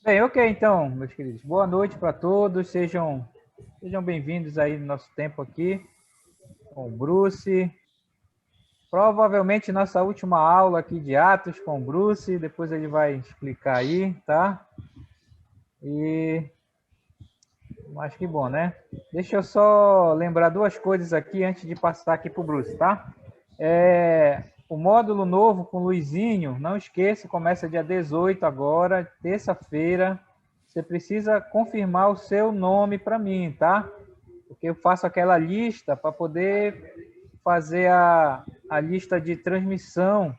Bem, ok, então, meus queridos. Boa noite para todos. Sejam bem-vindos aí no nosso tempo aqui com o Bruce. Provavelmente nossa última aula aqui de Atos com o Bruce. Depois ele vai explicar aí, tá? E acho que bom, né? Deixa eu só lembrar duas coisas aqui antes de passar aqui para o Bruce, tá? O módulo novo com o Luizinho, não esqueça, começa dia 18 agora, terça-feira. Você precisa confirmar o seu nome para mim, tá? Porque eu faço aquela lista para poder fazer a lista de transmissão.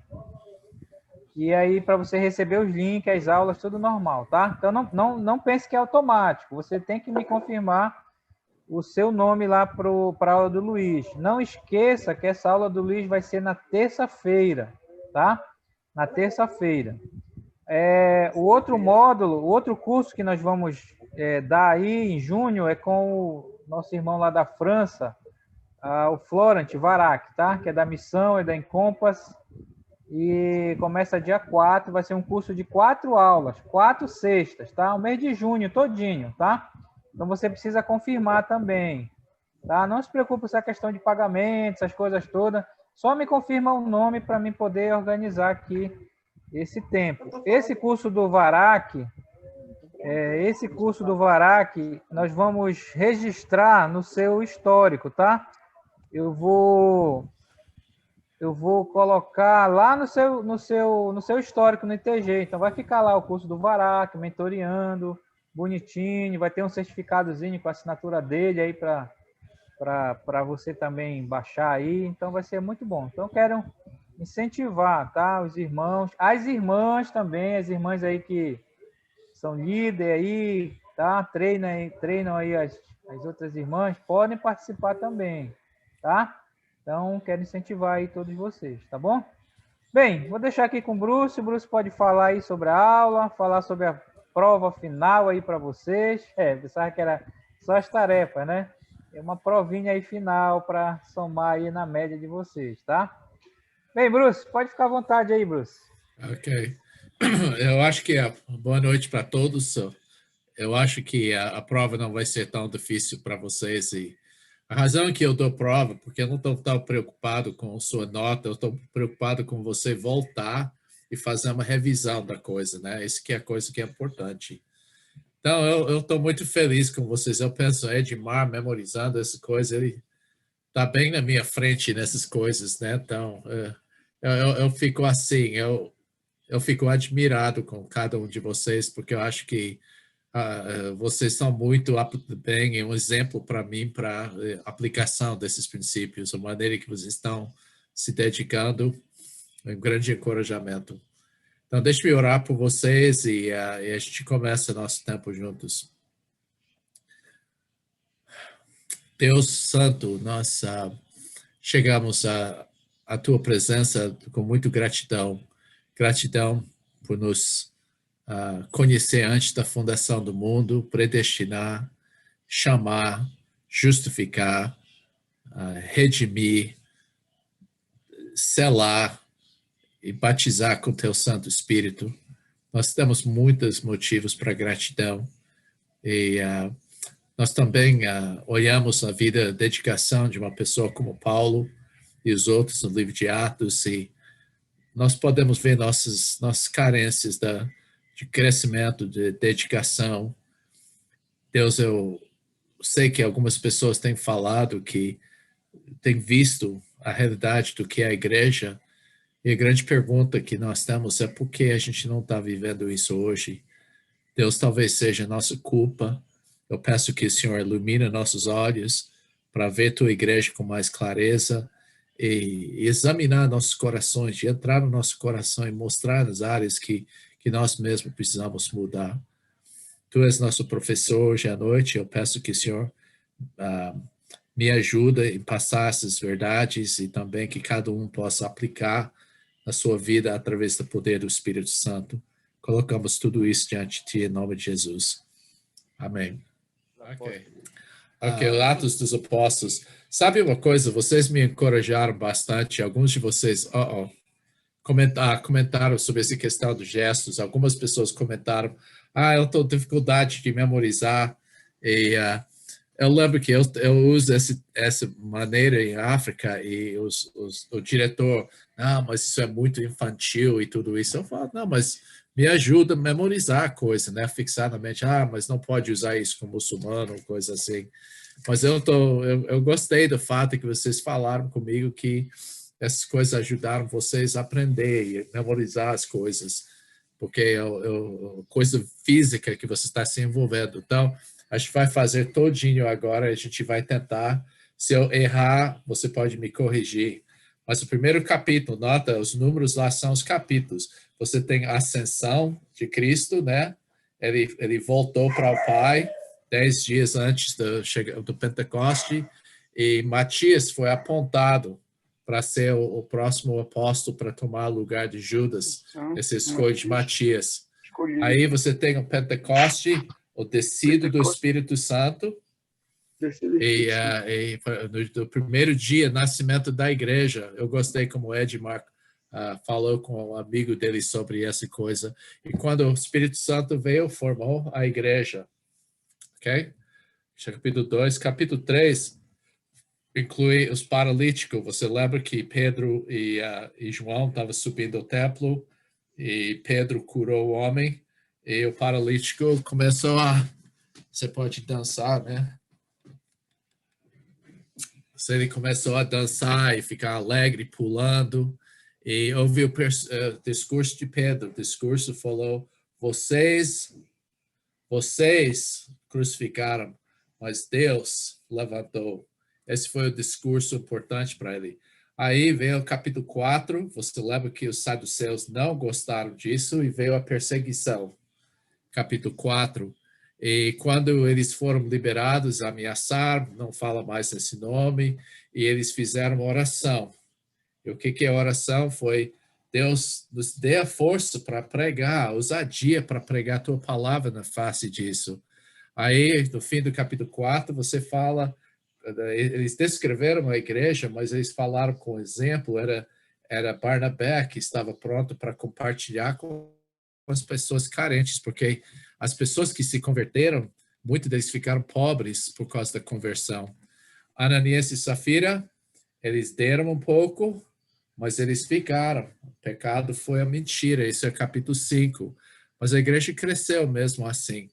E aí, para você receber os links, as aulas, tudo normal, tá? Então, não pense que é automático. Você tem que me confirmar o seu nome lá para a aula do Luiz. Não esqueça que essa aula do Luiz vai ser na terça-feira, tá? Na terça-feira. O outro módulo, o outro curso que nós vamos dar aí em junho é com o nosso irmão lá da França, o Florent Varac, tá? Que é da Missão, é da Encompass. E começa dia 4, vai ser um curso de 4 aulas, 4 sextas, tá? O mês de junho todinho, tá? Então você precisa confirmar também, tá? Não se preocupe com essa questão de pagamento, essas coisas todas. Só me confirma o nome para mim poder organizar aqui esse tempo. Esse curso do Varac, nós vamos registrar no seu histórico, tá? Eu vou colocar lá no seu histórico no ITG. Então vai ficar lá o curso do Varac, mentoreando, bonitinho, vai ter um certificadozinho com a assinatura dele aí para você também baixar aí. Então vai ser muito bom. Então quero incentivar, tá? Os irmãos, as irmãs também, as irmãs aí que são líderes aí, tá? Treinam aí as outras irmãs, podem participar também, tá? Então, quero incentivar aí todos vocês, tá bom? Bem, vou deixar aqui com o Bruce. O Bruce pode falar aí sobre a aula, falar sobre a prova final aí para vocês. Pensava que era só as tarefas, né? É uma provinha aí final para somar aí na média de vocês, tá? Bem, Bruce, pode ficar à vontade aí, Bruce. Ok. Eu acho que boa noite para todos. Eu acho que a prova não vai ser tão difícil para vocês. E a razão é que eu dou prova, porque eu não estou tão preocupado com a sua nota, eu estou preocupado com você voltar e fazer uma revisão da coisa, né? Isso que é a coisa que é importante. Então, eu estou muito feliz com vocês. Eu penso, Edmar memorizando essas coisas, ele está bem na minha frente nessas coisas, né? Então, eu fico assim, eu fico admirado com cada um de vocês, porque eu acho que vocês são muito bem um exemplo para mim para aplicação desses princípios, a maneira que vocês estão se dedicando, é um grande encorajamento. Então, deixe me orar por vocês e a gente começa nosso tempo juntos. Deus Santo, nós chegamos à tua presença com muita gratidão. Gratidão por nos conhecer antes da fundação do mundo, predestinar, chamar, justificar, redimir, selar e batizar com teu Santo Espírito. Nós temos muitos motivos para gratidão e nós também olhamos a vida, a dedicação de uma pessoa como Paulo e os outros no livro de Atos e nós podemos ver nossas carências de crescimento, de dedicação. Deus, eu sei que algumas pessoas têm falado que têm visto a realidade do que é a igreja, e a grande pergunta que nós temos é por que a gente não está vivendo isso hoje? Deus, talvez seja nossa culpa. Eu peço que o Senhor ilumine nossos olhos para ver tua igreja com mais clareza e examinar nossos corações, de entrar no nosso coração e mostrar as áreas que nós mesmos precisamos mudar. Tu és nosso professor hoje à noite, eu peço que o Senhor me ajude em passar essas verdades e também que cada um possa aplicar na sua vida através do poder do Espírito Santo. Colocamos tudo isso diante de ti em nome de Jesus. Amém. Ok, Atos dos Apóstolos. Sabe uma coisa? Vocês me encorajaram bastante. Alguns de vocês comentaram sobre essa questão dos gestos. Algumas pessoas comentaram eu estou com dificuldade de memorizar. E eu lembro que eu uso essa maneira em África e o diretor, não, mas isso é muito infantil e tudo isso. Eu falo, não, mas me ajuda a memorizar a coisa, né? Fixar na mente, mas não pode usar isso com muçulmano, coisa assim. Mas eu gostei do fato que vocês falaram comigo que essas coisas ajudaram vocês a aprender e memorizar as coisas, porque é coisa física que você está se envolvendo. Então, a gente vai fazer todinho agora, a gente vai tentar. Se eu errar, você pode me corrigir. Mas o primeiro capítulo, nota, os números lá são os capítulos. Você tem a ascensão de Cristo, né? Ele voltou para o Pai 10 dias antes do Pentecoste, e Matias foi apontado para ser o próximo apóstolo para tomar o lugar de Judas, esse escolha de Matias. Aí você tem o Pentecoste, o descido do Espírito Santo, e no primeiro dia, nascimento da igreja. Eu gostei como o Edmar falou com um amigo dele sobre essa coisa. E quando o Espírito Santo veio, formou a igreja. Ok? Capítulo 2. Capítulo 3 inclui os paralíticos. Você lembra que Pedro e João estavam subindo ao templo e Pedro curou o homem e o paralítico começou a... Você pode dançar, né? Ele começou a dançar e ficar alegre, pulando. E ouviu o discurso de Pedro. O discurso falou, vocês crucificaram, mas Deus levantou. Esse foi o discurso importante para ele. Aí veio o capítulo 4, você lembra que os saduceus não gostaram disso e veio a perseguição. Capítulo 4. E quando eles foram liberados, ameaçaram, não fala mais esse nome, e eles fizeram uma oração. E o que é oração? Foi Deus nos dê a força para pregar, a ousadia para pregar a tua palavra na face disso. Aí, no fim do capítulo 4, você fala, eles descreveram a igreja, mas eles falaram com exemplo, era Barnabé que estava pronto para compartilhar com as pessoas carentes, porque as pessoas que se converteram, muitos deles ficaram pobres por causa da conversão. Ananias e Safira, eles deram um pouco, mas eles ficaram. O pecado foi a mentira, isso é capítulo 5. Mas a igreja cresceu mesmo assim.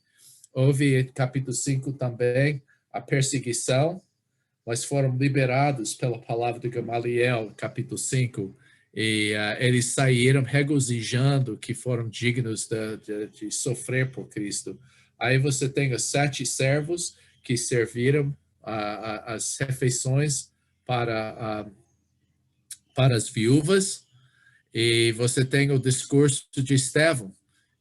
Houve, capítulo 5 também, a perseguição, mas foram liberados pela palavra de Gamaliel, capítulo 5, e eles saíram regozijando que foram dignos de sofrer por Cristo. Aí você tem os 7 servos que serviram as refeições para as viúvas, e você tem o discurso de Estevão.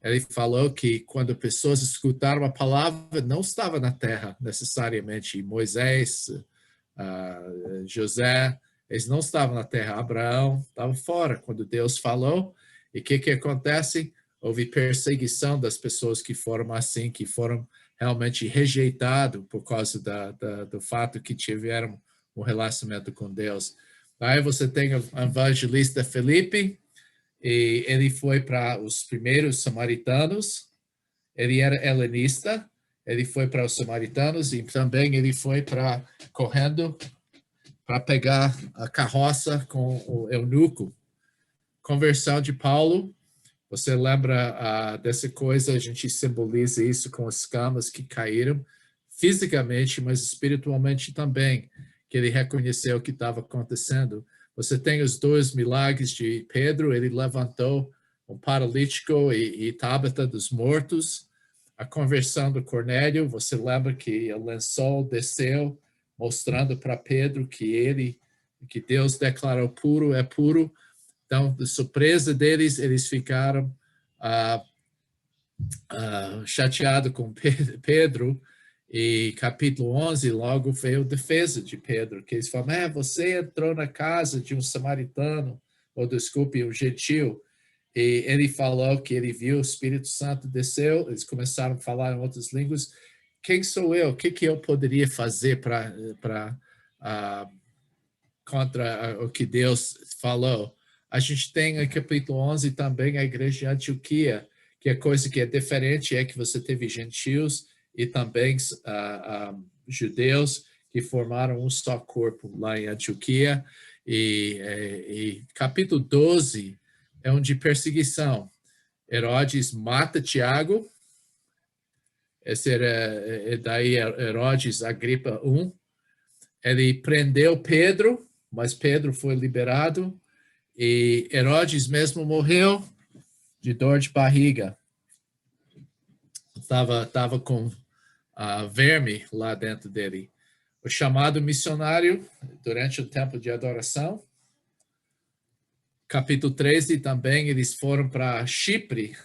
Ele falou que quando pessoas escutaram a palavra, não estava na terra necessariamente. Moisés, José, eles não estavam na terra. Abraão estava fora quando Deus falou. E o que acontece? Houve perseguição das pessoas que foram assim, que foram realmente rejeitados por causa do fato que tiveram um relacionamento com Deus. Aí você tem o evangelista Felipe, e ele foi para os primeiros samaritanos, ele era helenista, ele foi para os samaritanos e também ele foi correndo para pegar a carroça com o eunuco. Conversão de Paulo, você lembra dessa coisa, a gente simboliza isso com as escamas que caíram, fisicamente, mas espiritualmente também, que ele reconheceu o que estava acontecendo. Você tem os 2 milagres de Pedro, ele levantou um paralítico e Tabata dos mortos. A conversão do Cornélio, você lembra que o lençol desceu, mostrando para Pedro que Deus declarou puro é puro. Então, de surpresa deles, eles ficaram chateados com Pedro, e capítulo 11, logo veio a defesa de Pedro, que eles falam, você entrou na casa de um samaritano, ou desculpe, um gentil, e ele falou que ele viu o Espírito Santo desceu, eles começaram a falar em outras línguas. Quem sou eu? O que eu poderia fazer contra o que Deus falou? A gente tem no capítulo 11 também a igreja de Antioquia, que a coisa que é diferente é que você teve gentios e também judeus que formaram um só corpo lá em Antioquia. E capítulo 12 é um de perseguição. Herodes mata Tiago. Esse era daí Herodes Agripa I. Ele prendeu Pedro, mas Pedro foi liberado. E Herodes mesmo morreu de dor de barriga. Tava com verme lá dentro dele. O chamado missionário durante o tempo de adoração. Capítulo 13 também, eles foram para Chipre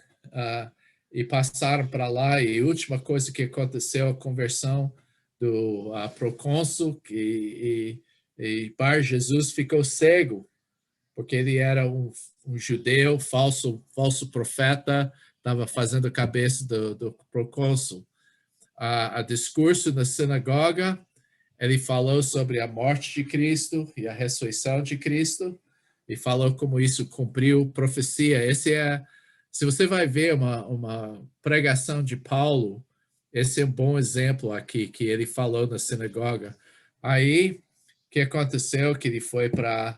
e passaram para lá. E a última coisa que aconteceu, a conversão do procônsul, e Bar Jesus ficou cego, porque ele era um judeu, falso profeta, estava fazendo a cabeça do procônsul. A discurso na sinagoga, ele falou sobre a morte de Cristo e a ressurreição de Cristo, e falou como isso cumpriu profecia. Se você vai ver uma pregação de Paulo, esse é um bom exemplo aqui, que ele falou na sinagoga. Aí, o que aconteceu? Que ele foi para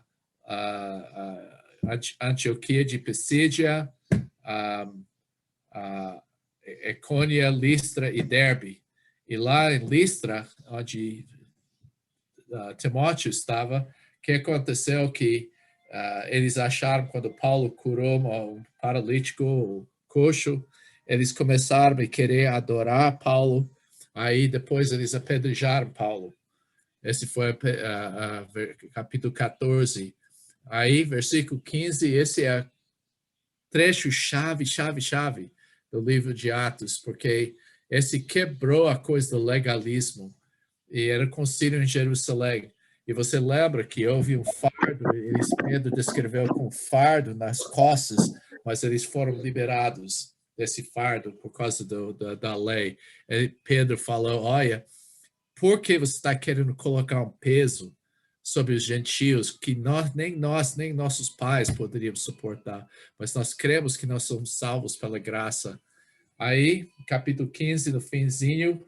Antioquia de Pisídia, Icônia, Listra e Derbe. E lá em Listra, onde Timóteo estava, o que aconteceu? Que eles acharam, quando Paulo curou um paralítico, coxo, eles começaram a querer adorar Paulo. Aí depois eles apedrejaram Paulo. Esse foi capítulo 14. Aí, versículo 15, esse é trecho chave do livro de Atos, porque esse quebrou a coisa do legalismo e era concílio em Jerusalém. E você lembra que houve um fardo, Pedro descreveu com fardo nas costas, mas eles foram liberados desse fardo por causa da lei. E Pedro falou, olha, por que você está querendo colocar um peso sobre os gentios que nem nossos pais poderíamos suportar, mas nós cremos que nós somos salvos pela graça. Aí, capítulo 15, no finzinho,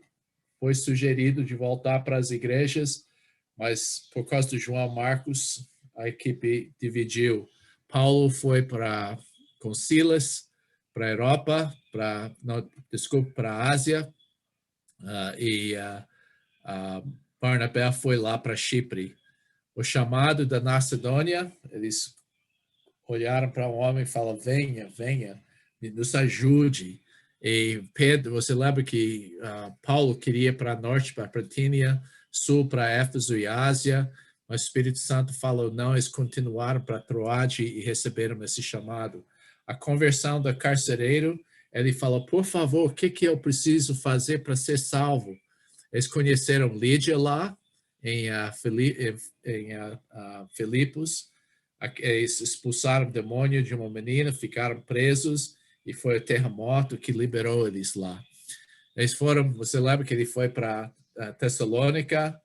foi sugerido de voltar para as igrejas, mas por causa do João Marcos, a equipe dividiu. Paulo foi com Silas para a Europa, para a Ásia, e Barnabé foi lá para Chipre. O chamado da Macedônia, eles olharam para um homem e falaram, venha, nos ajude. E Pedro, você lembra que Paulo queria ir para norte, para Patínia, sul para Éfeso e Ásia, mas o Espírito Santo falou não, eles continuaram para Troade e receberam esse chamado. A conversão do carcereiro, ele falou, por favor, o que eu preciso fazer para ser salvo? Eles conheceram Lídia lá, em Filipos. Eles expulsaram o demônio de uma menina, ficaram presos, e foi o terremoto que liberou eles lá. Eles foram, você lembra que ele foi para Tessalônica,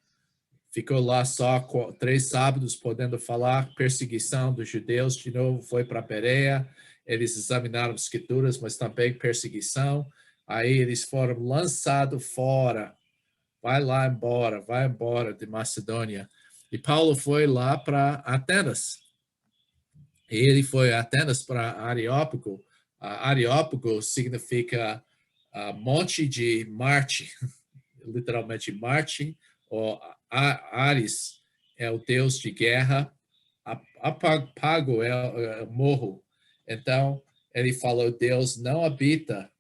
ficou lá só 3 sábados podendo falar, perseguição dos judeus, de novo foi para Bereia, eles examinaram as escrituras, mas também perseguição. Aí eles foram lançados fora, vai embora de Macedônia. E Paulo foi lá para Atenas. E ele foi a Atenas para Areópago. Areópago significa monte de Marte, literalmente Marte, ou Ares é o deus de guerra, Pago é o morro. Então, ele falou, Deus não habita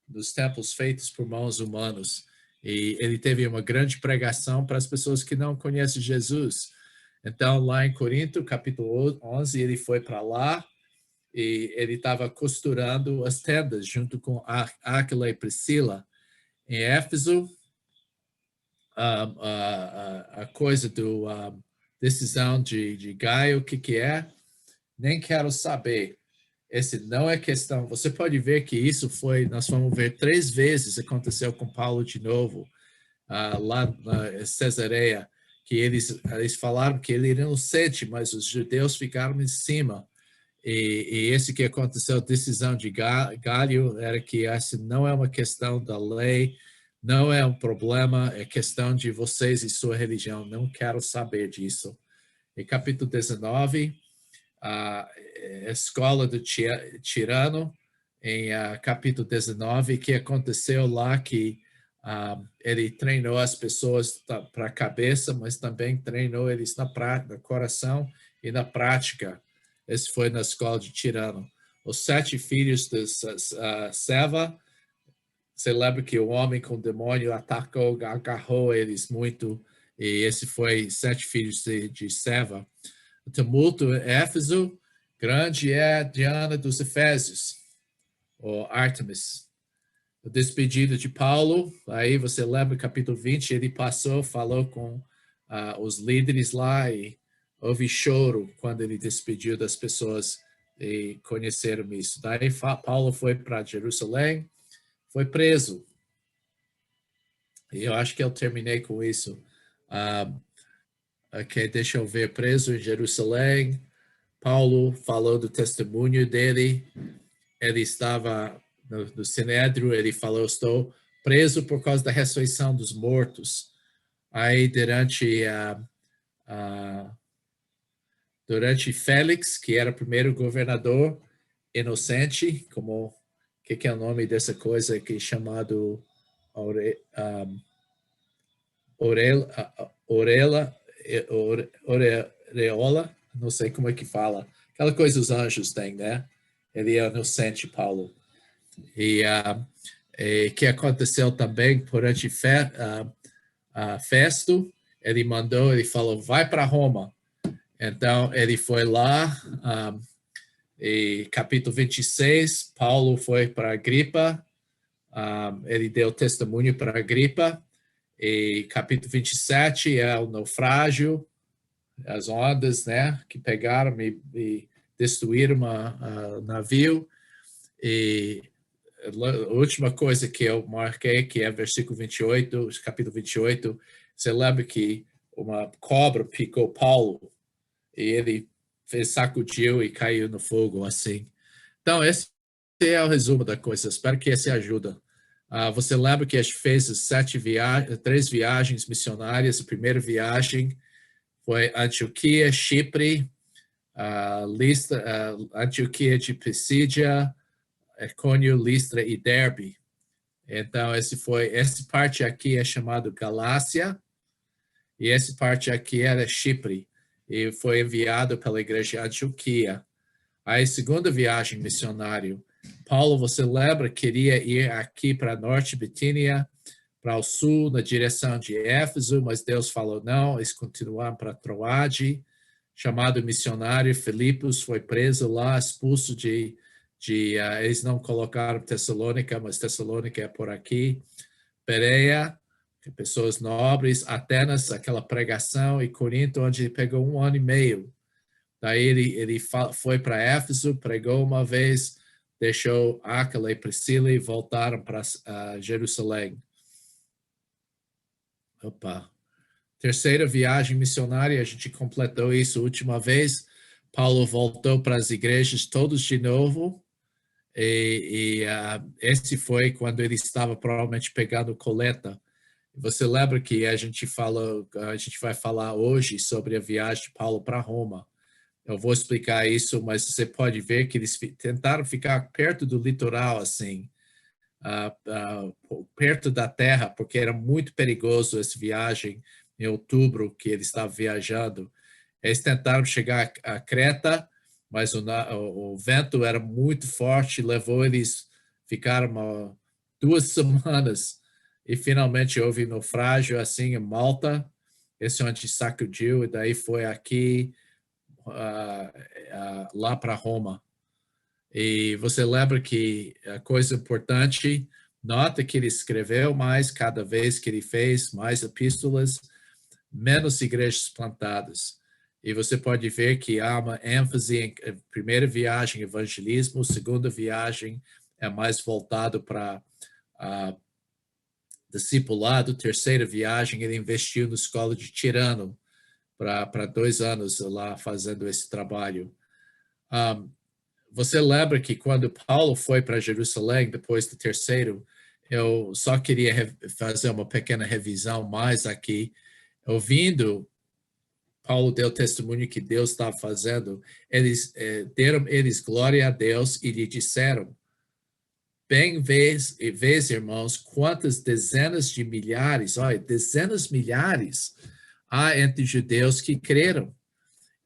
nos templos feitos por mãos humanos. E ele teve uma grande pregação para as pessoas que não conhecem Jesus. Então, lá em Corinto, capítulo 11, ele foi para lá e ele estava costurando as tendas junto com Áquila e Priscila. Em Éfeso, a coisa da decisão de Gaio, o que é? Nem quero saber. Esse não é questão. Você pode ver que isso nós vamos ver 3 vezes aconteceu com Paulo de novo, lá na Cesareia, que eles falaram que ele era inocente, mas os judeus ficaram em cima. E esse que aconteceu, a decisão de Galho, era que essa não é uma questão da lei, não é um problema, é questão de vocês e sua religião, não quero saber disso. Em capítulo 19, a escola do tirano, em capítulo 19, que aconteceu lá que ele treinou as pessoas para a cabeça, mas também treinou eles no coração e na prática. Esse foi na escola de tirano. Os 7 filhos de Seva, você lembra que o homem com o demônio atacou, agarrou eles muito, e esse foi 7 filhos de Seva. O tumulto em Éfeso, grande é Diana dos Efésios, ou Artemis. O despedido de Paulo, aí você lembra, capítulo 20, ele passou, falou com os líderes lá e houve choro quando ele despediu das pessoas e conheceram isso. Daí Paulo foi para Jerusalém, foi preso. E eu acho que eu terminei com isso. Ok, deixa eu ver, preso em Jerusalém. Paulo falou do testemunho dele. Ele estava no Sinédrio, ele falou, estou preso por causa da ressurreição dos mortos. Aí, durante Félix, que era o primeiro governador inocente, como, que é o nome dessa coisa que é chamado Aureola, não sei como é que fala, aquela coisa os anjos têm, né? Ele é inocente, Paulo. E que aconteceu também durante Festo, ele mandou, ele falou, vai para Roma. Então, ele foi lá, e capítulo 26, Paulo foi para Agripa, ele deu testemunho para Agripa, e capítulo 27 é o naufrágio, as ondas, né, que pegaram e destruíram o navio. E a última coisa que eu marquei, que é versículo 28, capítulo 28, você lembra que uma cobra picou Paulo e ele sacudiu e caiu no fogo, assim. Então, esse é o resumo da coisa. Espero que esse ajude. Você lembra que a gente fez 3 viagens missionárias. A primeira viagem foi Antioquia, Chipre, Antioquia de Pisídia, Icônio, Listra e Derbe. Então, essa parte aqui é chamado Galácia, e essa parte aqui era Chipre, e foi enviado pela igreja de Antioquia. Aí, segunda viagem missionária, Paulo, você lembra, queria ir aqui para Norte Bitínia, para o sul, na direção de Éfeso, mas Deus falou não, eles continuaram para Troade. Chamado missionário, Filipos foi preso lá, expulso eles não colocaram Tessalônica, mas Tessalônica é por aqui. Bereia, pessoas nobres, Atenas, aquela pregação, e Corinto, onde ele pegou 1 ano e meio. Daí ele foi para Éfeso, pregou uma vez, deixou Áquila e Priscila e voltaram para Jerusalém. Terceira viagem missionária, a gente completou isso a última vez. Paulo voltou para as igrejas todos de novo. Esse foi quando ele estava provavelmente pegando coleta. Você lembra que a gente vai falar hoje sobre a viagem de Paulo para Roma. Eu vou explicar isso, mas você pode ver que eles tentaram ficar perto do litoral, assim, perto da terra, porque era muito perigoso essa viagem em outubro que eles estavam viajando. Eles tentaram chegar a Creta, mas o vento era muito forte, levou eles, ficaram 2 semanas, e finalmente houve naufrágio assim em Malta, esse onde sacudiu, e daí foi aqui, lá para Roma. E você lembra que a coisa importante, nota que ele escreveu mais cada vez que ele fez mais epístolas, menos igrejas plantadas. E você pode ver que há uma ênfase em primeira viagem, evangelismo, segunda viagem é mais voltado para discipulado, terceira viagem ele investiu na escola de Tirano para 2 anos lá fazendo esse trabalho. você lembra que quando Paulo foi para Jerusalém, depois do terceiro, eu só queria fazer uma pequena revisão mais aqui. Ouvindo, Paulo deu testemunho que Deus estava fazendo. Eles deram glória a Deus e lhe disseram: bem vês, irmãos, quantas dezenas de milhares, olha, dezenas de milhares há entre judeus que creram,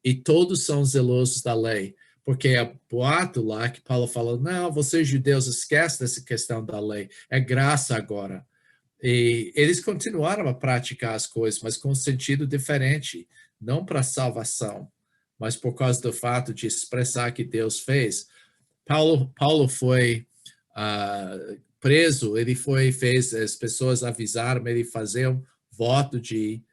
e todos são zelosos da lei. Porque é boato lá que Paulo falou: não, vocês judeus esquecem dessa questão da lei, é graça agora. E eles continuaram a praticar as coisas, mas com um sentido diferente, não para salvação, mas por causa do fato de expressar que Deus fez. Paulo foi preso, ele fez, as pessoas avisaram ele fazer um voto de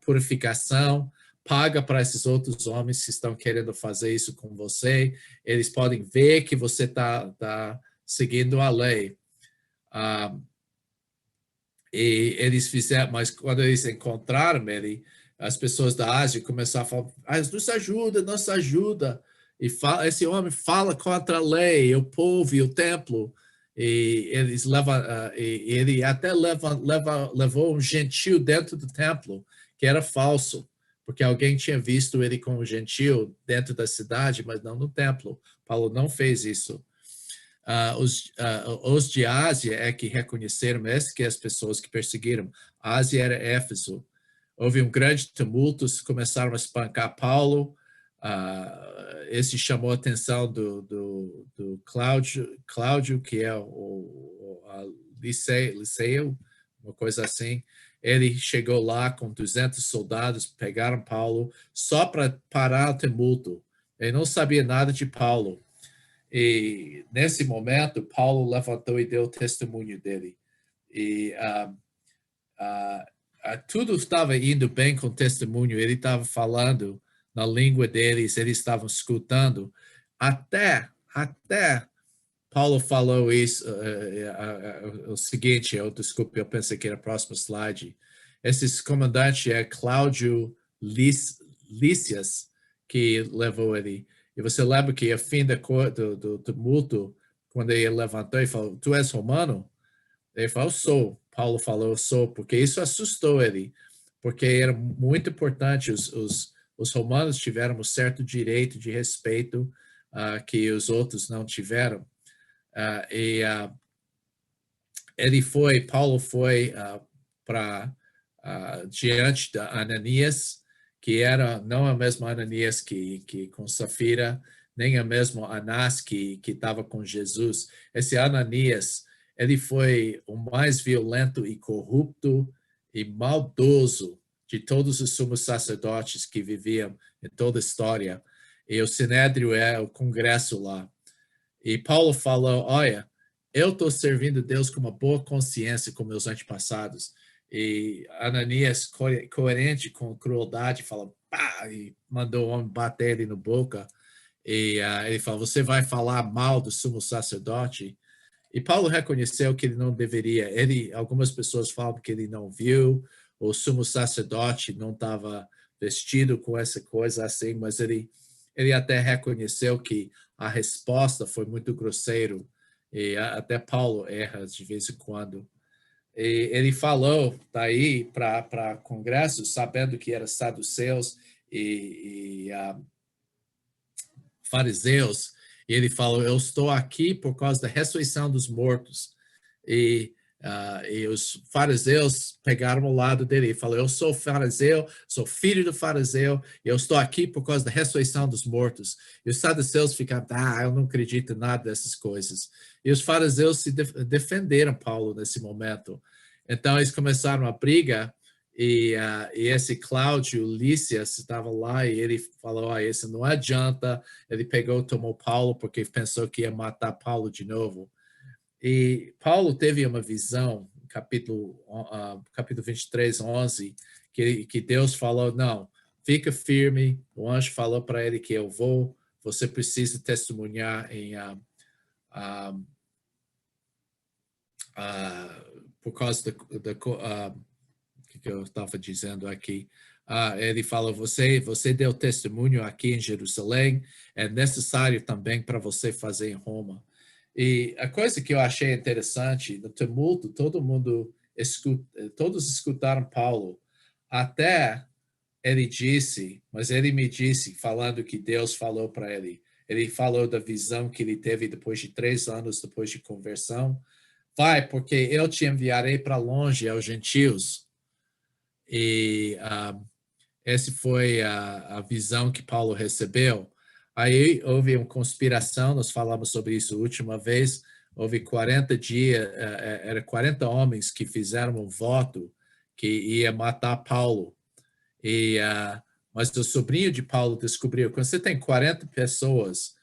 purificação, paga para esses outros homens que estão querendo fazer isso com você, eles podem ver que você tá seguindo a lei. E eles fizeram, mas quando eles encontraram ele, as pessoas da Ásia começaram a falar: nos ajuda. E esse homem fala contra a lei, o povo e o templo. E eles ele até levou um gentil dentro do templo, que era falso, porque alguém tinha visto ele como gentil dentro da cidade, mas não no templo. Paulo não fez isso. Os de Ásia é que reconheceram esse que as pessoas que perseguiram. Ásia era Éfeso. Houve um grande tumulto, começaram a espancar Paulo. Esse chamou a atenção do Cláudio, que é o Liceu, uma coisa assim. Ele chegou lá com 200 soldados, pegaram Paulo só para parar o tumulto. Ele não sabia nada de Paulo. E nesse momento, Paulo levantou e deu o testemunho dele. E tudo estava indo bem com o testemunho. Ele estava falando na língua deles, eles estavam escutando. Até Paulo falou isso, o seguinte, desculpe, eu pensei que era o próximo slide. Esse comandante é Cláudio Lícias, que levou ele. E você lembra que, a fim do tumulto, quando ele levantou e falou: tu és romano? Ele falou: sou. Paulo falou: sou, porque isso assustou ele, porque era muito importante. Os romanos tiveram um certo direito de respeito que os outros não tiveram. Paulo foi para diante da Ananias, que era não a mesma Ananias que com Safira, nem a mesma Anás que estava com Jesus. Esse Ananias, ele foi o mais violento e corrupto e maldoso de todos os sumos sacerdotes que viviam em toda a história. E o Sinédrio é o congresso lá. E Paulo falou: olha, eu estou servindo Deus com uma boa consciência com meus antepassados. E Ananias, coerente com crueldade, falou: pá, e mandou o homem bater ele no boca. E ele falou: você vai falar mal do sumo sacerdote? E Paulo reconheceu que ele não deveria. Algumas pessoas falam que ele não viu, o sumo sacerdote não estava vestido com essa coisa assim, mas ele até reconheceu que a resposta foi muito grosseiro, e até Paulo erra de vez em quando. E ele falou daí para congresso, sabendo que era saduceus e fariseus, e ele falou: eu estou aqui por causa da ressurreição dos mortos. E os fariseus pegaram o lado dele e falou: eu sou fariseu, sou filho do fariseu, e eu estou aqui por causa da ressurreição dos mortos. E os saduceus ficaram: eu não acredito em nada dessas coisas. E os fariseus se defenderam Paulo nesse momento. Então eles começaram a briga, e esse Cláudio Lícias estava lá, e ele falou: esse não adianta. Ele pegou, tomou Paulo, porque pensou que ia matar Paulo de novo. E Paulo teve uma visão, capítulo 23, 11, que Deus falou: não, fica firme. O anjo falou para ele que eu vou, você precisa testemunhar por causa da que eu estava dizendo aqui. ele falou, você deu testemunho aqui em Jerusalém, é necessário também para você fazer em Roma. E a coisa que eu achei interessante, no tumulto, todos escutaram Paulo, até ele disse, mas ele me disse, falando que Deus falou para ele, ele falou da visão que ele teve depois de 3 anos, depois de conversão, vai, porque eu te enviarei para longe aos gentios. E essa foi a visão que Paulo recebeu. Aí houve uma conspiração, nós falamos sobre isso a última vez, houve 40 dias, era 40 homens que fizeram um voto que ia matar Paulo. Mas o sobrinho de Paulo descobriu, quando você tem 40 pessoas,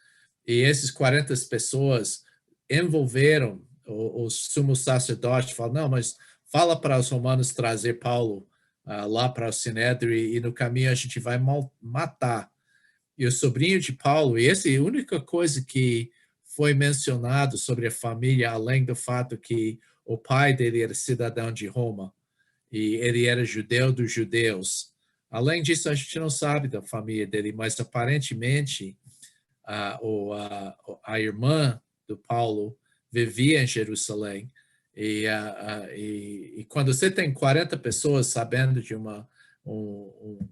e essas 40 pessoas envolveram o sumo sacerdote, falou, não, mas fala para os romanos trazer Paulo lá para o Sinédrio e no caminho a gente vai matar. E o sobrinho de Paulo, e essa é a única coisa que foi mencionado sobre a família, além do fato que o pai dele era cidadão de Roma e ele era judeu dos judeus. Além disso, a gente não sabe da família dele, mas aparentemente a irmã do Paulo vivia em Jerusalém. E quando você tem 40 pessoas sabendo de uma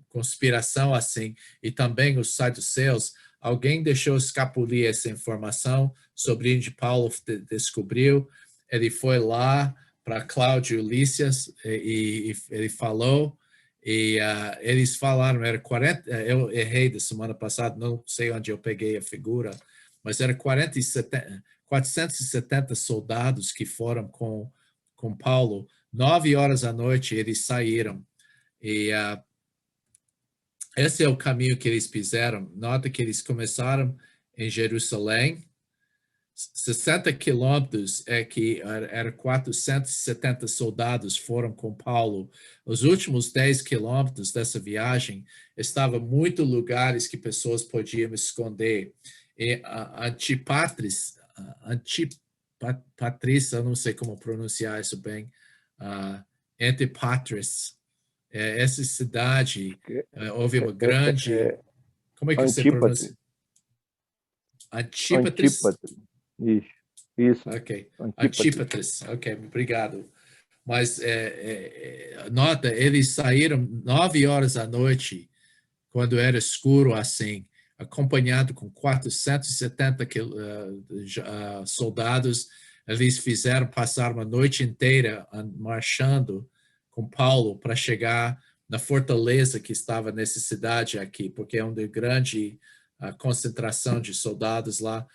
conspiração assim, e também os saduceus, alguém deixou escapulir essa informação, sobrinho de Paulo descobriu, ele foi lá para Cláudio Lísias e ele falou, e eles falaram, era 40, eu errei da semana passada, não sei onde eu peguei a figura, mas era 470 soldados que foram com Paulo. 9 horas à noite eles saíram. E esse é o caminho que eles fizeram. Nota que eles começaram em Jerusalém, 60 quilômetros é que era 470 soldados foram com Paulo. Os últimos 10 quilômetros dessa viagem estavam muitos lugares que pessoas podiam esconder. E Antipatris, eu não sei como pronunciar isso bem, Antipatris, essa cidade, houve uma grande... Como é que você pronuncia? Antipatris? Isso. Ok. Antípatris. Ok, obrigado. Mas nota, eles saíram 9 horas à noite, quando era escuro assim, acompanhado com 470 soldados. Eles fizeram passar uma noite inteira marchando com Paulo para chegar na fortaleza que estava nessa cidade aqui, porque é uma grande concentração de soldados lá.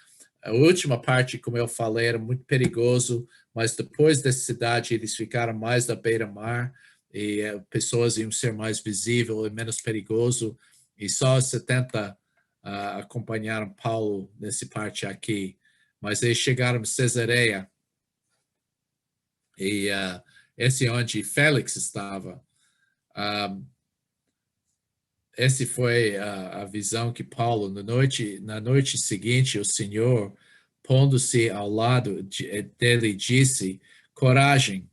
A última parte, como eu falei, era muito perigoso, mas depois dessa cidade eles ficaram mais da beira-mar e pessoas iam ser mais visíveis e menos perigoso. E só 70 acompanharam Paulo nessa parte aqui. Mas eles chegaram em Cesareia e esse é onde Félix estava. Essa foi a visão que Paulo, na noite seguinte, o Senhor, pondo-se ao lado dele, disse, coragem,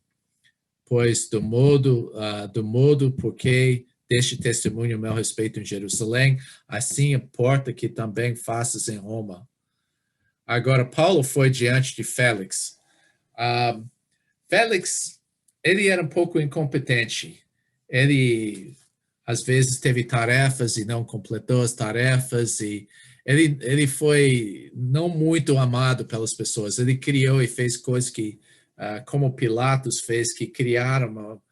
pois do modo porque deste testemunho a meu respeito em Jerusalém, assim importa que também faças em Roma. Agora, Paulo foi diante de Félix. Félix, ele era um pouco incompetente. Ele às vezes teve tarefas e não completou as tarefas, e ele foi não muito amado pelas pessoas. Ele criou e fez coisas que, como Pilatos fez, que criaram uma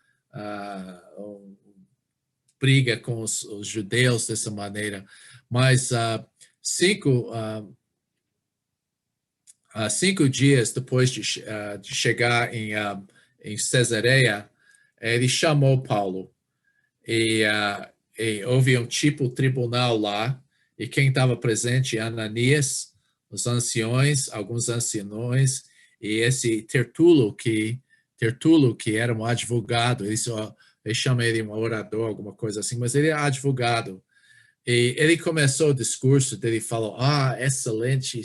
briga com os judeus dessa maneira. Mas 5 dias depois de chegar em Cesareia, ele chamou Paulo. E houve um tipo tribunal lá, e quem estava presente, Ananias, os anciões, alguns anciões, e esse Tertulo, que era um advogado, ele chama ele um orador, alguma coisa assim, mas ele é advogado. E ele começou o discurso dele, falou, excelente,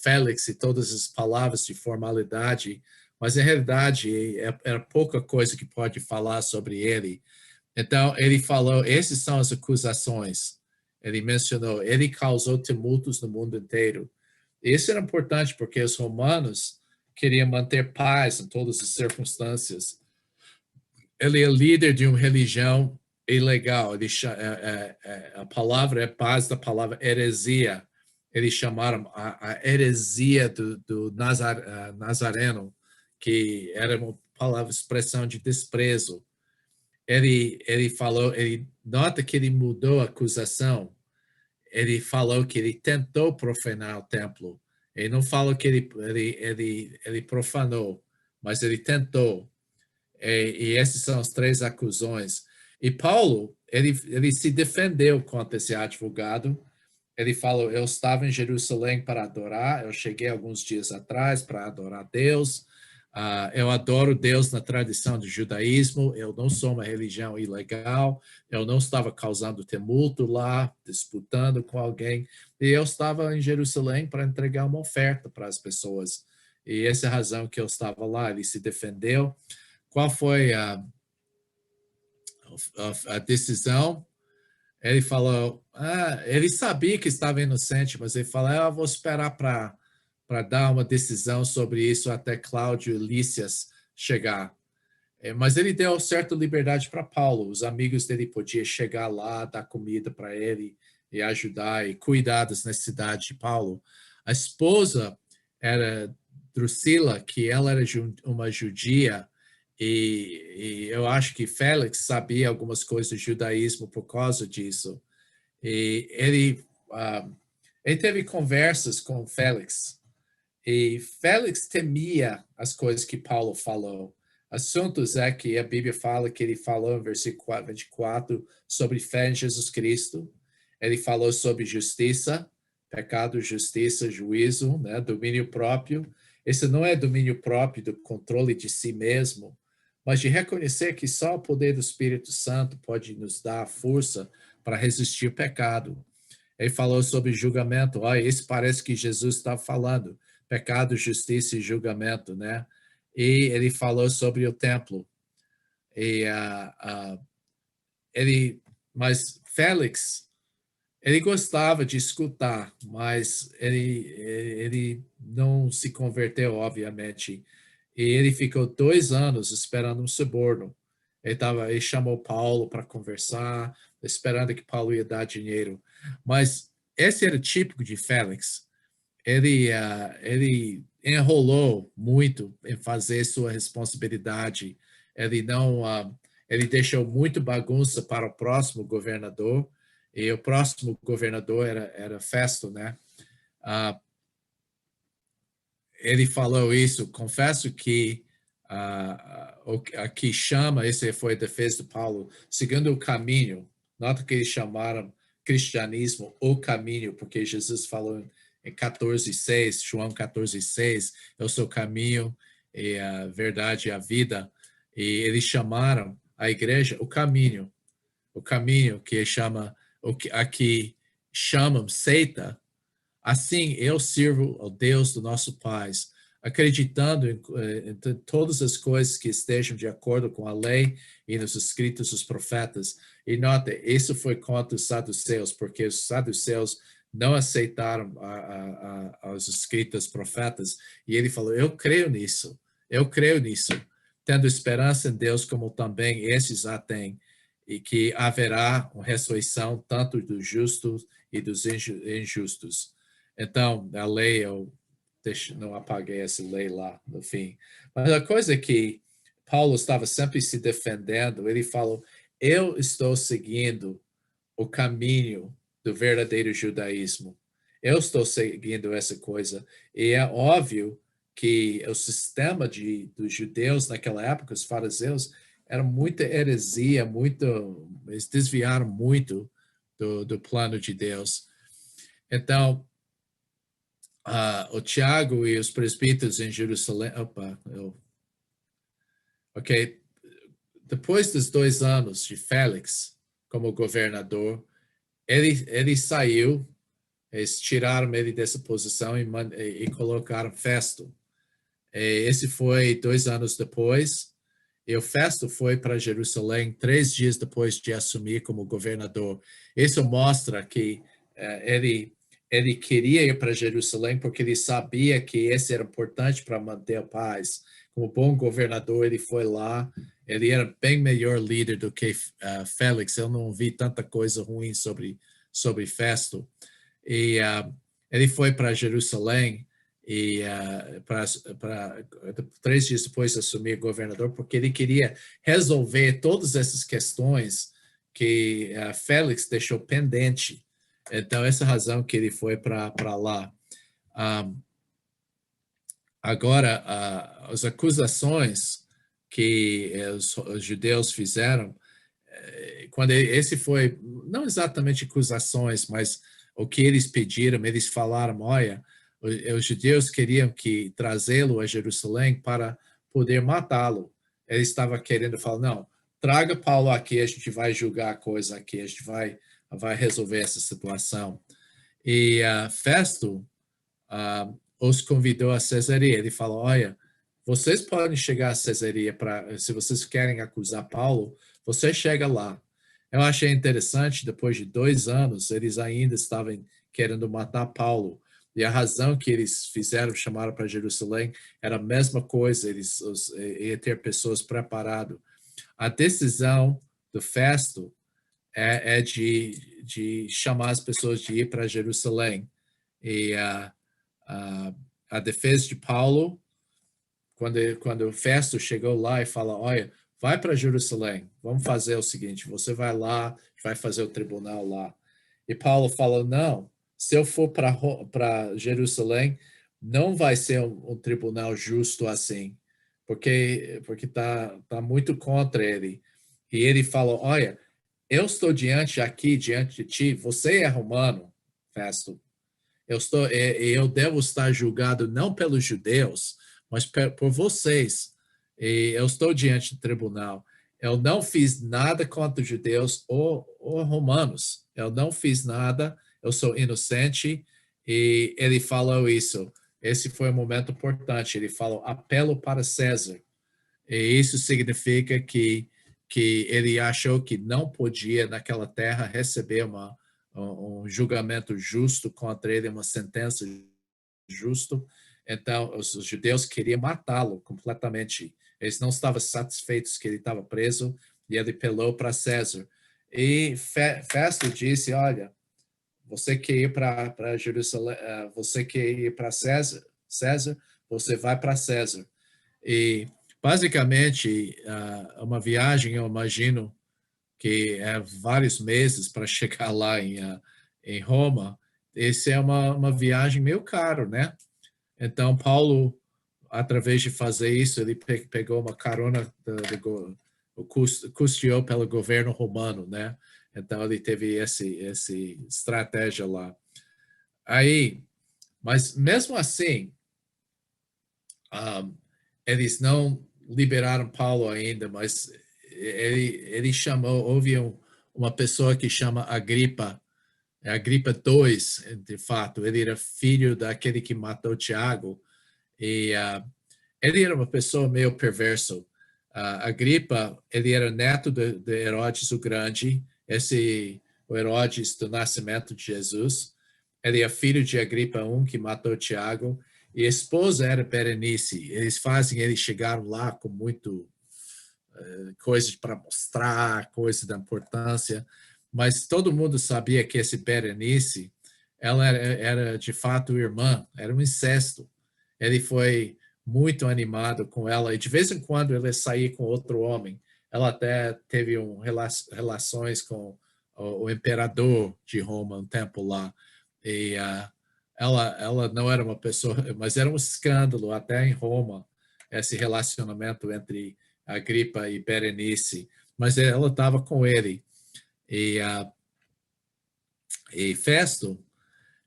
Félix, e todas as palavras de formalidade, mas, na realidade, era pouca coisa que pode falar sobre ele. Então, ele falou, essas são as acusações. Ele mencionou, ele causou tumultos no mundo inteiro. Isso era importante porque os romanos queriam manter paz em todas as circunstâncias. Ele é líder de uma religião ilegal. A palavra é base da palavra heresia. Eles chamaram a heresia do Nazareno, que era uma palavra, expressão de desprezo. Ele falou, ele nota que ele mudou a acusação. Ele falou que ele tentou profanar o templo. Ele não falou que ele profanou, mas ele tentou. E essas são as três acusações. E Paulo, ele se defendeu contra esse advogado. Ele falou, eu estava em Jerusalém para adorar, eu cheguei alguns dias atrás para adorar Deus. Eu adoro Deus na tradição do judaísmo, eu não sou uma religião ilegal, eu não estava causando tumulto lá, disputando com alguém, e eu estava em Jerusalém para entregar uma oferta para as pessoas. E essa é a razão que eu estava lá. Ele se defendeu. Qual foi a decisão? Ele falou, ele sabia que estava inocente, mas ele falou, eu vou esperar para dar uma decisão sobre isso até Cláudio Lísias chegar. Mas ele deu certa liberdade para Paulo. Os amigos dele podiam chegar lá, dar comida para ele e ajudar e cuidar das necessidades de Paulo. A esposa era Drusila, que ela era uma judia, e eu acho que Félix sabia algumas coisas do judaísmo por causa disso. E ele teve conversas com Félix, e Félix temia as coisas que Paulo falou. Assuntos é que a Bíblia fala que ele falou em versículo 24 sobre fé em Jesus Cristo. Ele falou sobre justiça, pecado, justiça, juízo, né, domínio próprio. Esse não é domínio próprio do controle de si mesmo, mas de reconhecer que só o poder do Espírito Santo pode nos dar a força para resistir ao pecado. Ele falou sobre julgamento. Olha, isso parece que Jesus está falando. Pecado, justiça e julgamento, né? E ele falou sobre o templo. E mas Félix, ele gostava de escutar, mas ele não se converteu, obviamente. E ele ficou 2 anos esperando um suborno. Ele chamou Paulo para conversar, esperando que Paulo ia dar dinheiro. Mas esse era típico de Félix. Ele enrolou muito em fazer sua responsabilidade. Ele deixou muito bagunça para o próximo governador. E o próximo governador era Festo, né? Ele falou isso. Confesso que aqui chama, esse foi a defesa de Paulo, segundo o caminho. Nota que eles chamaram cristianismo o caminho, porque Jesus falou em 14:6, João 14:6, eu sou o caminho e a verdade e a vida. E eles chamaram a igreja o caminho que chama, aqui chamam seita. Assim, eu sirvo ao Deus do nosso Pai, acreditando em todas as coisas que estejam de acordo com a lei e nos escritos dos profetas. E nota, isso foi contra os saduceus, porque os saduceus não aceitaram os escritos dos profetas. E ele falou, eu creio nisso, tendo esperança em Deus como também esses já têm, e que haverá uma ressurreição tanto dos justos e dos injustos. Então, a lei, eu não apaguei essa lei lá no fim. Mas a coisa é que Paulo estava sempre se defendendo. Ele falou, eu estou seguindo o caminho do verdadeiro judaísmo. Eu estou seguindo essa coisa. E é óbvio que o sistema dos judeus naquela época, os fariseus, era muita heresia, eles desviaram muito do plano de Deus. Então, o Tiago e os presbíteros em Jerusalém. Ok. Depois dos 2 anos de Félix como governador, ele saiu, eles tiraram ele dessa posição e colocaram Festo. Esse foi 2 anos depois. E o Festo foi para Jerusalém 3 dias depois de assumir como governador. Isso mostra que ele queria ir para Jerusalém porque ele sabia que esse era importante para manter a paz. Como bom governador, ele foi lá. Ele era bem melhor líder do que Félix. Eu não vi tanta coisa ruim sobre Festo. E ele foi para Jerusalém e para 3 dias depois de assumir governador, porque ele queria resolver todas essas questões que Félix deixou pendente. Então, essa é a razão que ele foi para lá. Agora, as acusações que os judeus fizeram, quando esse foi, não exatamente acusações, mas o que eles pediram, eles falaram, olha, os judeus queriam que trazê-lo a Jerusalém para poder matá-lo. Ele estava querendo falar, não, traga Paulo aqui, a gente vai julgar a coisa aqui, a gente vai resolver essa situação. E Festo os convidou a Cesareia. Ele falou, olha, vocês podem chegar a Cesareia, se vocês querem acusar Paulo, você chega lá. Eu achei interessante, depois de 2 anos, eles ainda estavam querendo matar Paulo. E a razão que eles fizeram, chamaram para Jerusalém, era a mesma coisa, eles iam ter pessoas preparadas. A decisão do Festo é de chamar as pessoas de ir para Jerusalém. E a defesa de Paulo, quando o Festo chegou lá e falou, olha, vai para Jerusalém, vamos fazer o seguinte, você vai lá, vai fazer o tribunal lá. E Paulo falou, não, se eu for para Jerusalém, não vai ser um tribunal justo assim, porque tá muito contra ele. E ele falou, olha, eu estou diante de ti, você é romano, Festo. Eu devo estar julgado não pelos judeus, mas por vocês. E eu estou diante do tribunal. Eu não fiz nada contra os judeus ou romanos. Eu não fiz nada. Eu sou inocente. E ele falou isso. Esse foi um momento importante. Ele falou: apelo para César. E isso significa que ele achou que não podia naquela terra receber um julgamento justo contra ele, uma sentença justa. Então, os judeus queriam matá-lo completamente. Eles não estavam satisfeitos que ele estava preso e ele apelou para César. E Festo disse: olha, você quer ir para Jerusalém, você quer ir para César, você vai para César. E basicamente, uma viagem, eu imagino, que é vários meses para chegar lá em Roma, esse é uma viagem meio caro, né? Então, Paulo, através de fazer isso, ele pegou uma carona, custeou pelo governo romano, né? Então, ele teve essa estratégia lá. Aí, mas mesmo assim, eles não liberaram Paulo ainda, mas ele chamou, houve uma pessoa que chama Agripa II, de fato, ele era filho daquele que matou Tiago, e ele era uma pessoa meio perverso. Agripa, ele era neto de Herodes o Grande, o Herodes do nascimento de Jesus. Ele é filho de Agripa I, que matou Tiago, e a esposa era Berenice. Eles chegaram lá com muito coisas para mostrar, coisas da importância, mas todo mundo sabia que esse Berenice, ela era de fato irmã, era um incesto. Ele foi muito animado com ela, e de vez em quando ele saía com outro homem. Ela até teve relações com o imperador de Roma um tempo lá, e ela não era uma pessoa, mas era um escândalo até em Roma, esse relacionamento entre Agripa e Berenice, mas ela estava com ele. E Festo,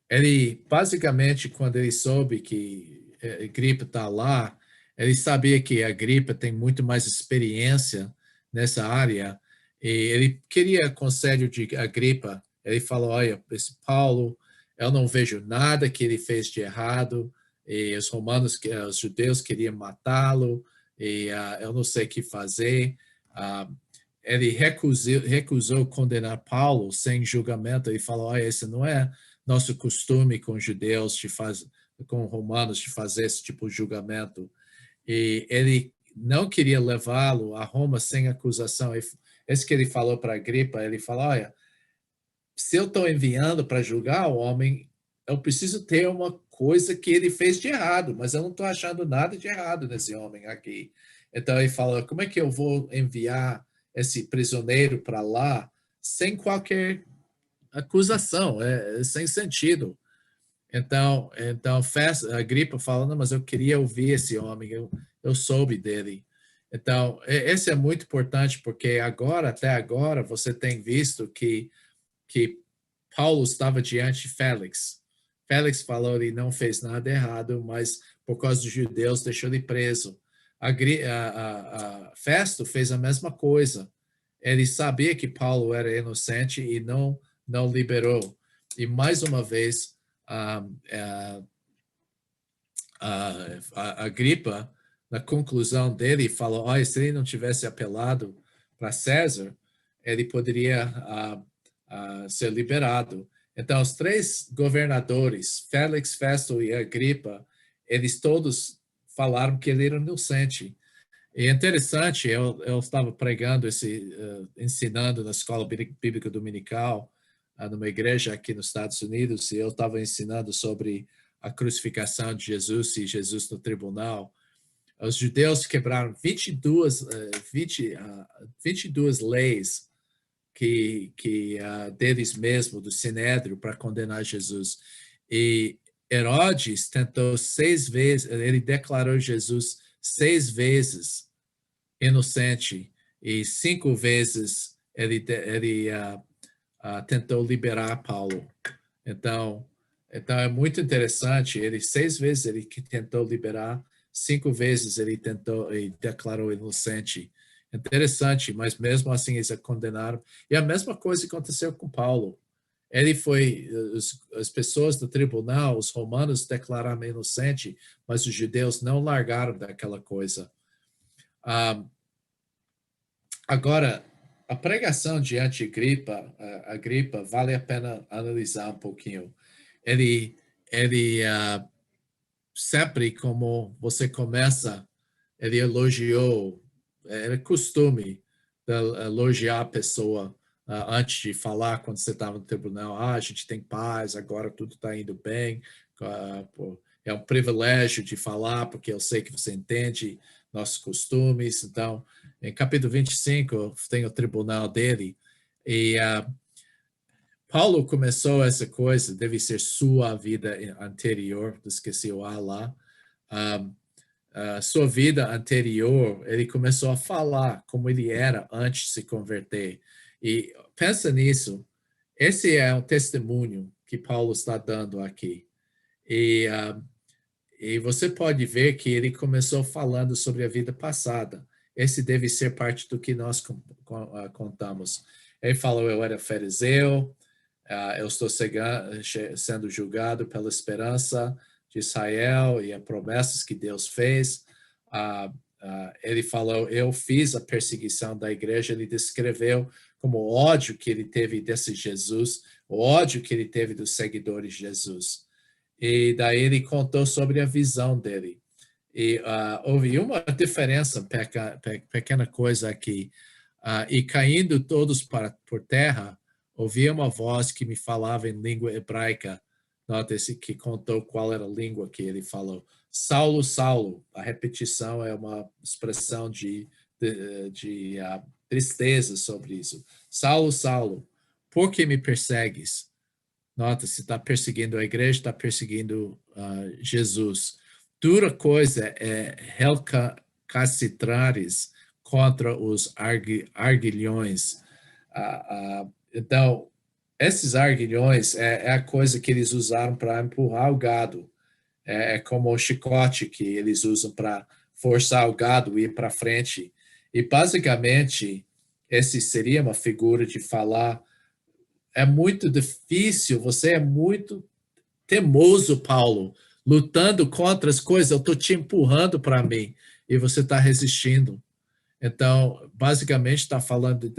ele basicamente, quando ele soube que Agripa está lá, ele sabia que Agripa tem muito mais experiência nessa área, e ele queria conselho de Agripa. Ele falou: olha, esse Paulo, eu não vejo nada que ele fez de errado, e os romanos, os judeus queriam matá-lo, e eu não sei o que fazer. Ele recusou condenar Paulo sem julgamento. Ele falou: esse não é nosso costume com judeus, com romanos, de fazer esse tipo de julgamento. E ele não queria levá-lo a Roma sem acusação. Esse que ele falou para Agripa, ele falou: olha, se eu estou enviando para julgar o homem, eu preciso ter uma coisa que ele fez de errado, mas eu não estou achando nada de errado nesse homem aqui. Então ele falou: como é que eu vou enviar esse prisioneiro para lá sem qualquer acusação? É sem sentido. Então Agripa fala: não, mas eu queria ouvir esse homem, eu soube dele. Então, esse é muito importante, porque até agora, você tem visto que Paulo estava diante de Félix. Félix falou que ele não fez nada errado, mas por causa dos judeus deixou ele preso. Festo fez a mesma coisa. Ele sabia que Paulo era inocente e não liberou. E mais uma vez, a Agripa, na conclusão dele, falou: se ele não tivesse apelado para César, ele poderia ser liberado. Então, os três governadores, Félix, Festo e Agripa, eles todos falaram que ele era inocente. E é interessante, eu estava pregando ensinando na escola bíblica dominical, numa igreja aqui nos Estados Unidos, e eu estava ensinando sobre a crucificação de Jesus e Jesus no tribunal. Os judeus quebraram 22 leis deles mesmos, do Sinédrio, para condenar Jesus. E Herodes tentou 6 vezes, ele declarou Jesus 6 vezes inocente, e 5 vezes ele tentou liberar Paulo. Então é muito interessante. 6 vezes ele tentou liberar, 5 vezes ele tentou e declarou inocente. Interessante, mas mesmo assim eles a condenaram. E a mesma coisa aconteceu com Paulo. As pessoas do tribunal, os romanos, declararam inocente, mas os judeus não largaram daquela coisa. Agora, a pregação diante de Agripa vale a pena analisar um pouquinho. Ele sempre, como você começa, ele elogiou, era costume de elogiar a pessoa antes de falar, quando você estava no tribunal. A gente tem paz, agora tudo está indo bem, é um privilégio de falar, porque eu sei que você entende nossos costumes. Então, em capítulo 25, tem o tribunal dele, e Paulo começou essa coisa, deve ser sua vida anterior, esqueci o A lá, sua vida anterior, ele começou a falar como ele era antes de se converter. E pensa nisso, esse é um testemunho que Paulo está dando aqui. E você pode ver que ele começou falando sobre a vida passada. Esse deve ser parte do que nós contamos. Ele falou: eu era fariseu, eu estou sendo julgado pela esperança de Israel e as promessas que Deus fez. Ele falou: eu fiz a perseguição da igreja. Ele descreveu como o ódio que ele teve desse Jesus, o ódio que ele teve dos seguidores de Jesus. E daí ele contou sobre a visão dele. E houve uma diferença, pequena coisa aqui. E caindo todos por terra, ouvi uma voz que me falava em língua hebraica. Nota-se que contou qual era a língua que ele falou. Saulo, Saulo. A repetição é uma expressão de tristeza sobre isso. Saulo, Saulo, por que me persegues? Nota-se, está perseguindo a igreja, está perseguindo Jesus. Dura coisa é recalcitrares contra os arguilhões. Então, esses arguilhões é a coisa que eles usaram para empurrar o gado. É como o chicote que eles usam para forçar o gado a ir para frente. E, basicamente, esse seria uma figura de falar: é muito difícil, você é muito teimoso, Paulo, lutando contra as coisas, eu estou te empurrando para mim. e você está resistindo. Então, basicamente, está falando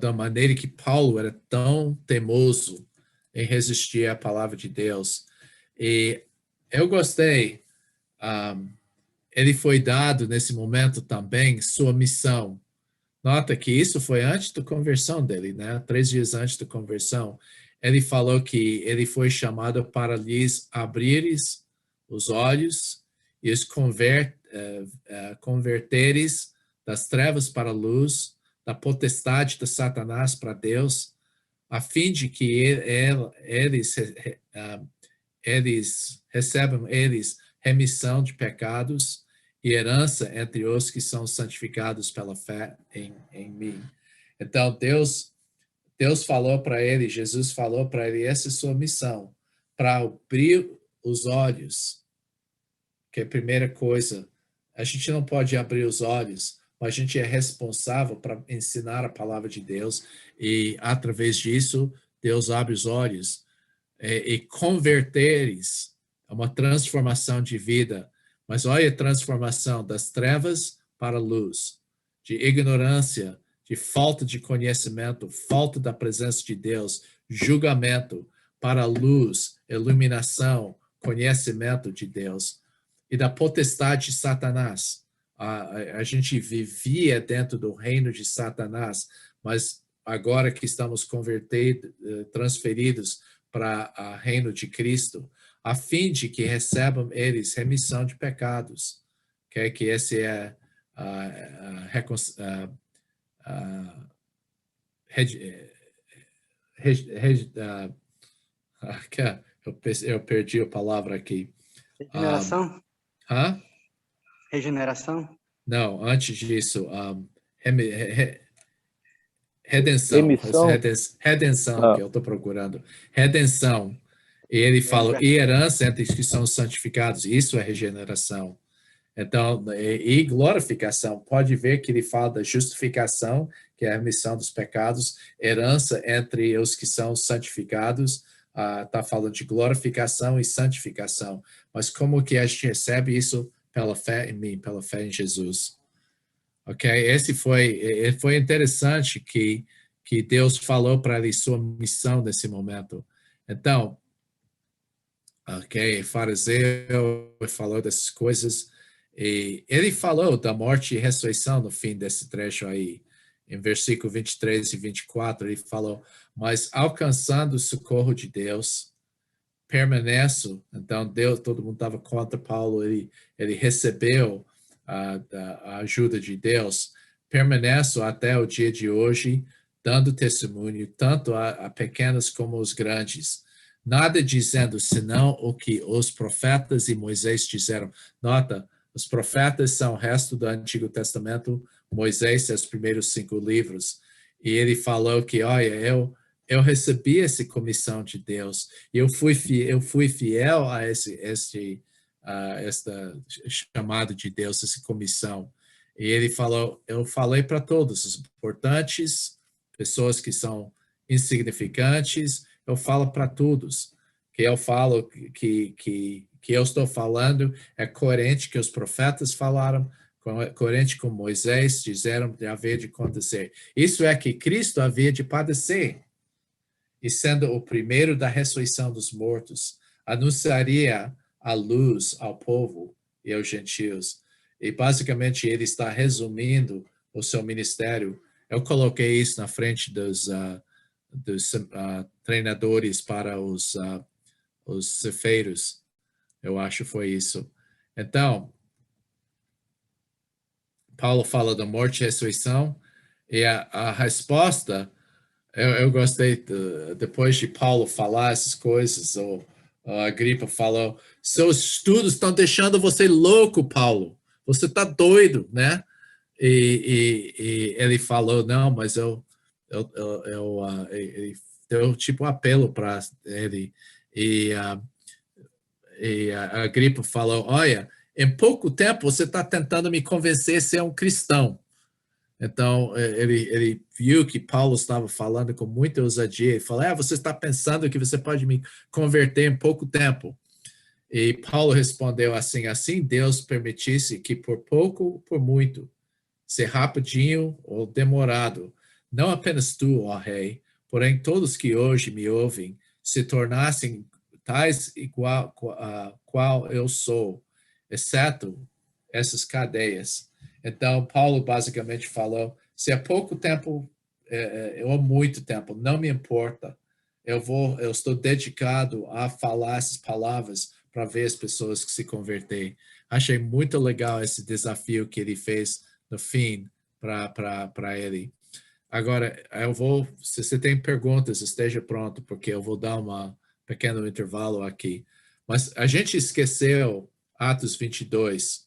da maneira que Paulo era tão teimoso em resistir à palavra de Deus. E eu gostei, ele foi dado nesse momento também sua missão. Nota que isso foi antes da conversão dele, né? 3 dias antes da conversão. Ele falou que ele foi chamado para lhes abrires os olhos e os converteres das trevas para a luz, da potestade de Satanás para Deus, a fim de que eles recebam remissão de pecados e herança entre os que são santificados pela fé em mim. Então, Deus falou para ele, Jesus falou para ele, essa é a sua missão, para abrir os olhos, que é a primeira coisa. A gente não pode abrir os olhos, mas a gente é responsável para ensinar a palavra de Deus, e através disso, Deus abre os olhos. E converteres é uma transformação de vida. Mas olha a transformação das trevas para a luz, de ignorância, de falta de conhecimento, falta da presença de Deus, julgamento, para a luz, iluminação, conhecimento de Deus. E da potestade de Satanás. A gente vivia dentro do reino de Satanás, mas agora que estamos convertidos, transferidos para o reino de Cristo, a fim de que recebam eles remissão de pecados. Okay? Que esse é eu perdi a palavra aqui. Regeneração? Regeneração? Não, antes disso, redenção. Redenção, que eu estou procurando. Redenção. E ele fala, e herança entre os que são santificados. Isso é regeneração. Então, e glorificação. Pode ver que ele fala da justificação, que é a remissão dos pecados, herança entre os que são santificados. Está falando de glorificação e santificação. Mas como que a gente recebe isso? Pela fé em mim, pela fé em Jesus. Ok? Esse foi interessante que Deus falou para ele sua missão nesse momento. Então, ok, fariseu falou dessas coisas, e ele falou da morte e ressurreição no fim desse trecho aí. Em versículo 23 e 24, ele falou, mas alcançando o socorro de Deus, permaneço. Então, Deus, todo mundo estava contra Paulo, ele recebeu a ajuda de Deus. Permaneço até o dia de hoje, dando testemunho, tanto a pequenos como os grandes. Nada dizendo, senão o que os profetas e Moisés disseram. Nota, os profetas são o resto do Antigo Testamento, Moisés é os primeiros 5 livros. E ele falou que, olha, eu recebi essa comissão de Deus, e eu fui fiel a esta chamado de Deus, essa comissão. E ele falou, eu falei para todos, os importantes, pessoas que são insignificantes, eu falo para todos, que eu falo que eu estou falando é coerente que os profetas falaram, coerente com Moisés disseram que havia de acontecer. Isso é que Cristo havia de padecer, e sendo o primeiro da ressurreição dos mortos, anunciaria a luz ao povo e aos gentios. E basicamente ele está resumindo o seu ministério. Eu coloquei isso na frente dos treinadores para os cefeiros. Eu acho que foi isso. Então, Paulo fala da morte e ressurreição, e a resposta, eu gostei, depois de Paulo falar essas coisas, a Agripa falou, seus estudos estão deixando você louco, Paulo. Você está doido, né? E ele falou, não, mas ele deu tipo apelo para ele. E a Agripa falou, olha, em pouco tempo você está tentando me convencer a ser um cristão. Então, ele viu que Paulo estava falando com muita ousadia e falou, você está pensando que você pode me converter em pouco tempo. E Paulo respondeu assim: assim Deus permitisse que por pouco ou por muito, se rapidinho ou demorado, não apenas tu, ó rei, porém todos que hoje me ouvem, se tornassem tais igual qual eu sou, exceto essas cadeias. Então, Paulo basicamente falou: se é pouco tempo ou muito tempo, não me importa. Eu estou dedicado a falar essas palavras para ver as pessoas que se converterem. Achei muito legal esse desafio que ele fez no fim para ele. Agora, se você tem perguntas, esteja pronto, porque eu vou dar um pequeno intervalo aqui. Mas a gente esqueceu Atos 22.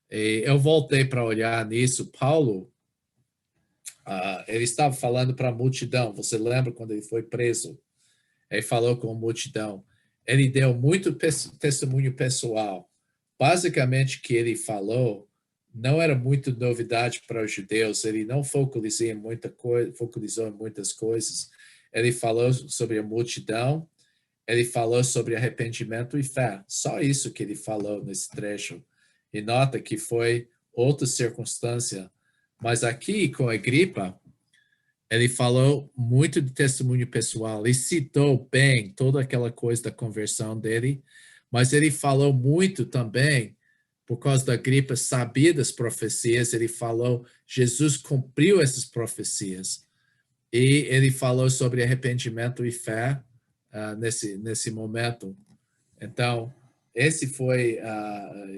E eu voltei para olhar nisso. Paulo, ele estava falando para a multidão. Você lembra quando ele foi preso? Ele falou com a multidão. Ele deu muito testemunho pessoal. Basicamente, o que ele falou não era muito novidade para os judeus. Ele não focalizou em muitas coisas. Ele falou sobre a multidão. Ele falou sobre arrependimento e fé. Só isso que ele falou nesse trecho. E nota que foi outra circunstância. Mas aqui, com a Agripa, ele falou muito de testemunho pessoal. Ele citou bem toda aquela coisa da conversão dele, mas ele falou muito também, por causa da Agripa, sabia das profecias. Ele falou, Jesus cumpriu essas profecias. E ele falou sobre arrependimento e fé nesse momento. Então, esse foi,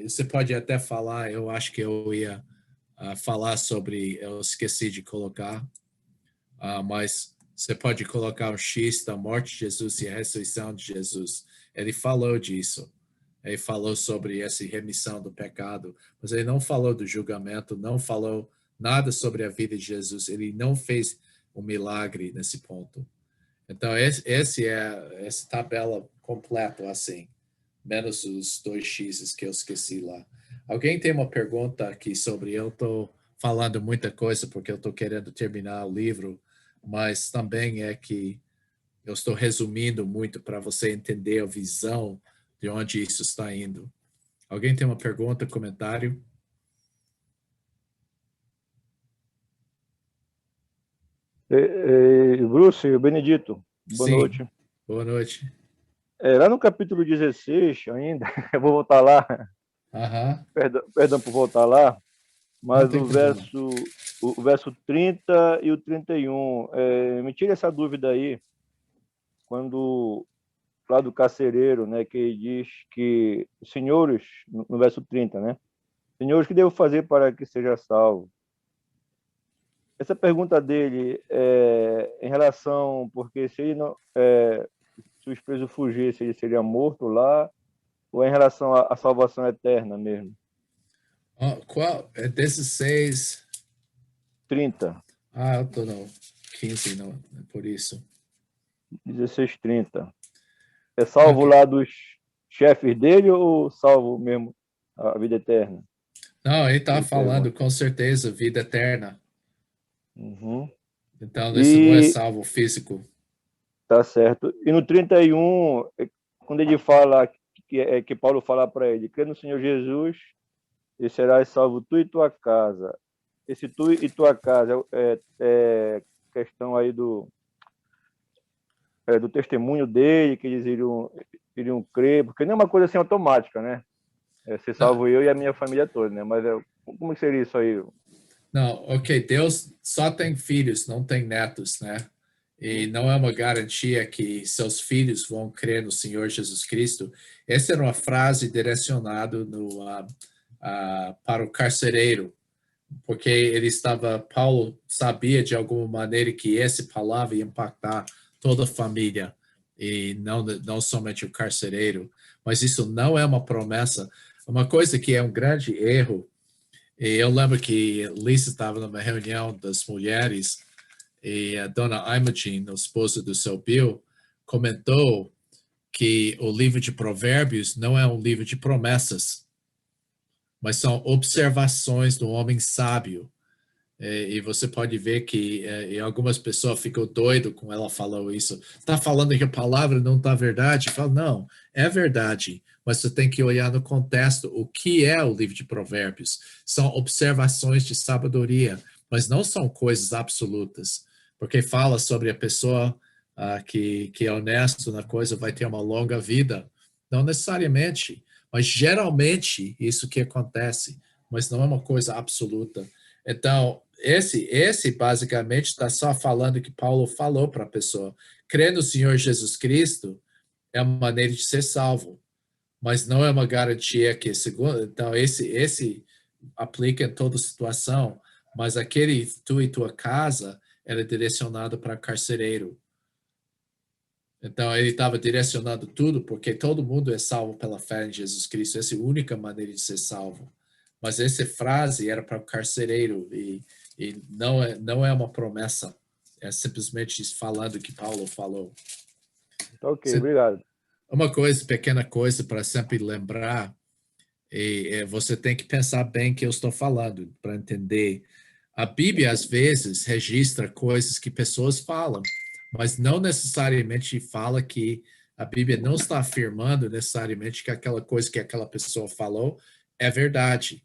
você pode até falar, eu acho que eu ia falar sobre, eu esqueci de colocar, mas você pode colocar um X da morte de Jesus e a ressurreição de Jesus. Ele falou disso. Ele falou sobre essa remissão do pecado, mas ele não falou do julgamento, não falou nada sobre a vida de Jesus. Ele não fez um milagre nesse ponto. Então, essa tabela completa, assim, menos os 2 X's que eu esqueci lá. Alguém tem uma pergunta aqui sobre, eu estou falando muita coisa porque eu estou querendo terminar o livro, mas também é que eu estou resumindo muito para você entender a visão de onde isso está indo. Alguém tem uma pergunta, comentário? Bruce, Benedito, boa Sim, noite. boa noite. Lá no capítulo 16 ainda, eu vou voltar lá, perdão por voltar lá, Não mas tem problema. o verso 30 e o 31, me tira essa dúvida aí, quando lá do carcereiro, né, que ele diz que, senhores, no verso 30, né, senhores, o que devo fazer para que seja salvo? Essa pergunta dele em relação, porque se ele não, se o preso fugisse, ele seria morto lá, ou em relação à salvação eterna mesmo? Qual? É 16. 30. Eu tô no 15, não, é por isso. 16:30. É salvo Ok. lá dos chefes dele ou salvo mesmo a vida eterna? Não, ele está Ele falando pergunta. com certeza vida eterna. Uhum. Então, isso não é E salvo físico. tá certo. E no 31, quando ele fala que Paulo fala para ele, crê no Senhor Jesus e serás salvo tu e tua casa. Esse tu e tua casa é questão aí do testemunho dele, que eles iriam crer, porque não é uma coisa assim automática, né? Ser Não, salvo eu e a minha família toda, né? Mas como seria isso aí? não, ok, Deus só tem filhos, não tem netos, né? E não é uma garantia que seus filhos vão crer no Senhor Jesus Cristo. Essa era uma frase direcionada para o carcereiro, porque Paulo sabia de alguma maneira que essa palavra ia impactar toda a família e não somente o carcereiro. Mas isso não é uma promessa. Uma coisa que é um grande erro, e eu lembro que Lisa estava numa reunião das mulheres e a dona Imogen, a esposa do seu Bill, comentou que o livro de Provérbios não é um livro de promessas, mas são observações do homem sábio. E você pode ver que e algumas pessoas ficam doidas com ela falou isso. Está falando que a palavra não está verdade? Fala, não, é verdade, mas você tem que olhar no contexto. O que é o livro de Provérbios? São observações de sabedoria, mas não são coisas absolutas, porque fala sobre a pessoa que é honesto na coisa vai ter uma longa vida. Não necessariamente, mas geralmente isso que acontece, mas não é uma coisa absoluta. Então, esse basicamente está só falando o que Paulo falou para a pessoa. Crer no Senhor Jesus Cristo é uma maneira de ser salvo, mas não é uma garantia que segundo. Então, esse aplica em toda situação, mas aquele tu e tua casa era direcionado para carcereiro. Então, ele estava direcionando tudo, porque todo mundo é salvo pela fé em Jesus Cristo. Essa é a única maneira de ser salvo. Mas essa frase era para o carcereiro e não é uma promessa. É simplesmente falando o que Paulo falou. Ok, obrigado. Uma coisa, pequena coisa para sempre lembrar, você tem que pensar bem o que eu estou falando para entender. A Bíblia, às vezes, registra coisas que pessoas falam, mas não necessariamente fala que a Bíblia não está afirmando necessariamente que aquela coisa que aquela pessoa falou é verdade.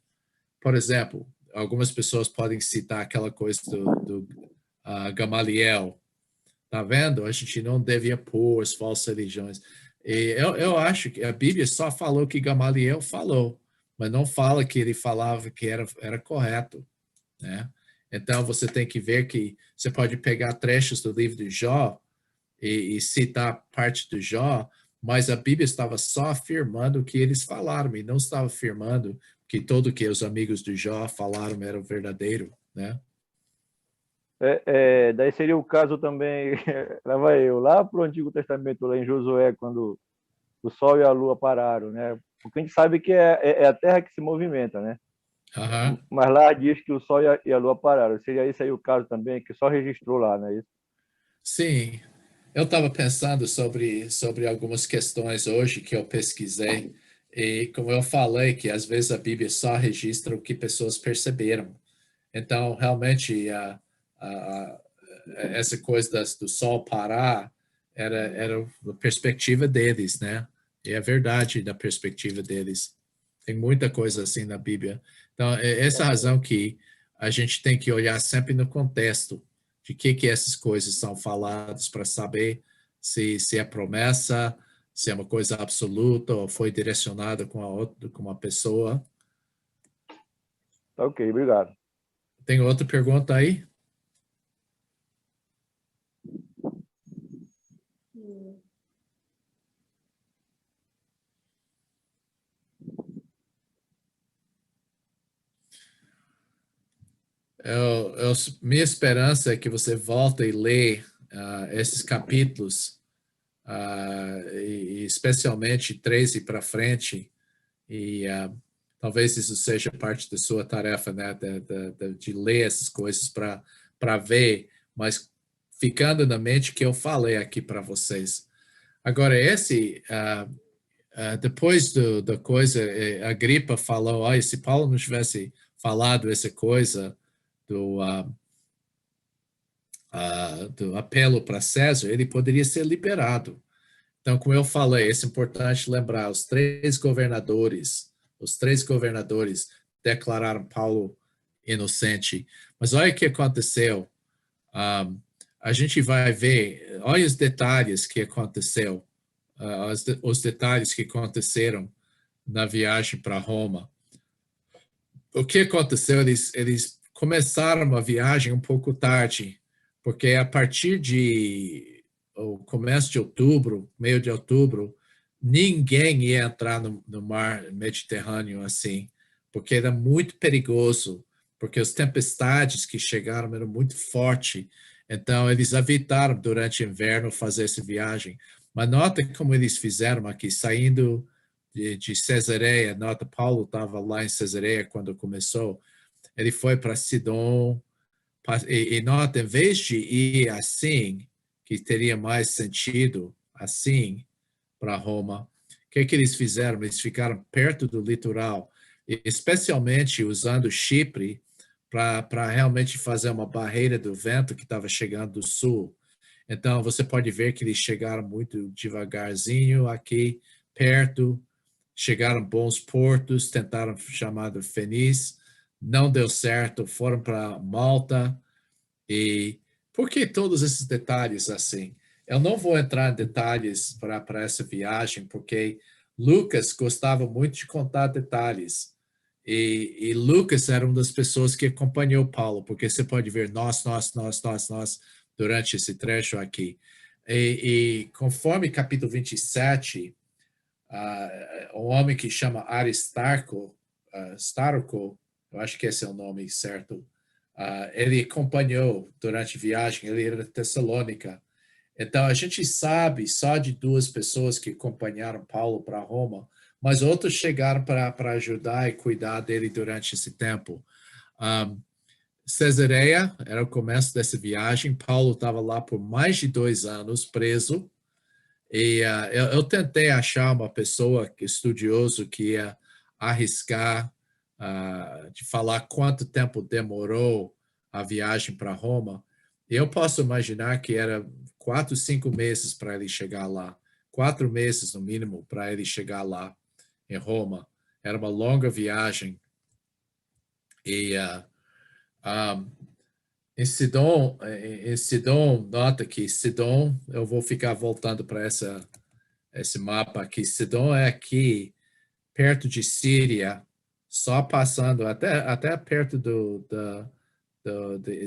Por exemplo, algumas pessoas podem citar aquela coisa do Gamaliel. Tá vendo? A gente não devia pôr as falsas religiões. E eu acho que a Bíblia só falou que Gamaliel falou, mas não fala que ele falava que era correto, né? Então, você tem que ver que você pode pegar trechos do livro de Jó e citar parte do Jó, mas a Bíblia estava só afirmando o que eles falaram e não estava afirmando que tudo que os amigos de Jó falaram era verdadeiro, né? Daí seria o caso também, lá vai eu, lá para o Antigo Testamento, lá em Josué, quando o Sol e a Lua pararam, né? Porque a gente sabe que é a Terra que se movimenta, né? Uhum. Mas lá diz que o Sol e a Lua pararam. Seria esse aí o caso também, que só registrou lá, né? Sim, eu estava pensando sobre algumas questões hoje que eu pesquisei, e como eu falei, que às vezes a Bíblia só registra o que pessoas perceberam. Então, realmente, a, essa coisa do sol parar era a perspectiva deles, né? E é verdade da perspectiva deles. Tem muita coisa assim na Bíblia. Então, é essa razão que a gente tem que olhar sempre no contexto de que essas coisas são faladas para saber se é promessa, se é uma coisa absoluta ou foi direcionada com uma pessoa. Tá ok, obrigado. Tem outra pergunta aí? Minha esperança é que você volte e lê esses capítulos, e especialmente 13 para frente, e talvez isso seja parte da sua tarefa, né, de ler essas coisas para ver, mas ficando na mente que eu falei aqui para vocês. Agora, depois da coisa, a Agripa falou, se Paulo não tivesse falado essa coisa do, do apelo para César, ele poderia ser liberado. Então, como eu falei, é importante lembrar, os três governadores declararam Paulo inocente. Mas olha o que aconteceu. A gente vai ver, olha os detalhes que aconteceu, os detalhes que aconteceram na viagem para Roma. O que aconteceu? Eles começaram a viagem um pouco tarde, porque a partir de o começo de outubro, meio de outubro, ninguém ia entrar no mar Mediterrâneo assim, porque era muito perigoso, porque as tempestades que chegaram eram muito fortes. Então, eles evitaram durante o inverno fazer essa viagem. Mas nota como eles fizeram aqui, saindo de Cesareia, nota, Paulo estava lá em Cesareia quando começou, ele foi para Sidom, e nota, em vez de ir assim, que teria mais sentido, assim, para Roma, o que eles fizeram? Eles ficaram perto do litoral, especialmente usando Chipre para realmente fazer uma barreira do vento que estava chegando do sul. Então, você pode ver que eles chegaram muito devagarzinho aqui, perto, chegaram bons portos, tentaram chamar do Fenice, não deu certo, foram para Malta. E por que todos esses detalhes assim? Eu não vou entrar em detalhes para essa viagem, porque Lucas gostava muito de contar detalhes. E Lucas era uma das pessoas que acompanhou Paulo, porque você pode ver nós durante esse trecho aqui. E conforme capítulo 27, um homem que chama Aristarco, Starco, eu acho que esse é o nome certo, ele acompanhou durante a viagem, ele era de Tessalônica. Então, a gente sabe só de 2 pessoas que acompanharam Paulo para Roma, mas outros chegaram para ajudar e cuidar dele durante esse tempo. Cesareia era o começo dessa viagem. Paulo estava lá por mais de 2 anos, preso. E eu tentei achar uma pessoa estudioso que ia arriscar de falar quanto tempo demorou a viagem para Roma. E eu posso imaginar que era 4, 5 meses para ele chegar lá. 4 meses, no mínimo, para ele chegar lá em Roma. Era uma longa viagem. E em Sidon, nota que Sidon, eu vou ficar voltando para esse mapa aqui. Sidon é aqui, perto de Síria, só passando até perto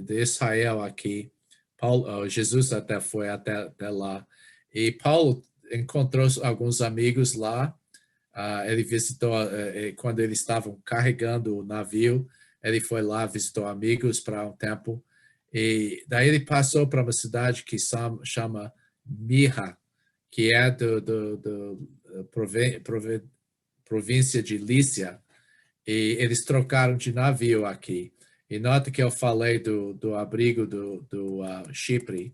de Israel aqui. Paulo, Jesus até foi até lá. E Paulo encontrou alguns amigos lá. Ele visitou, quando eles estavam carregando o navio, ele foi lá, visitou amigos para um tempo. E daí ele passou para uma cidade que chama Mirra, que é província de Lícia, e eles trocaram de navio aqui. E nota que eu falei do abrigo do Chipre,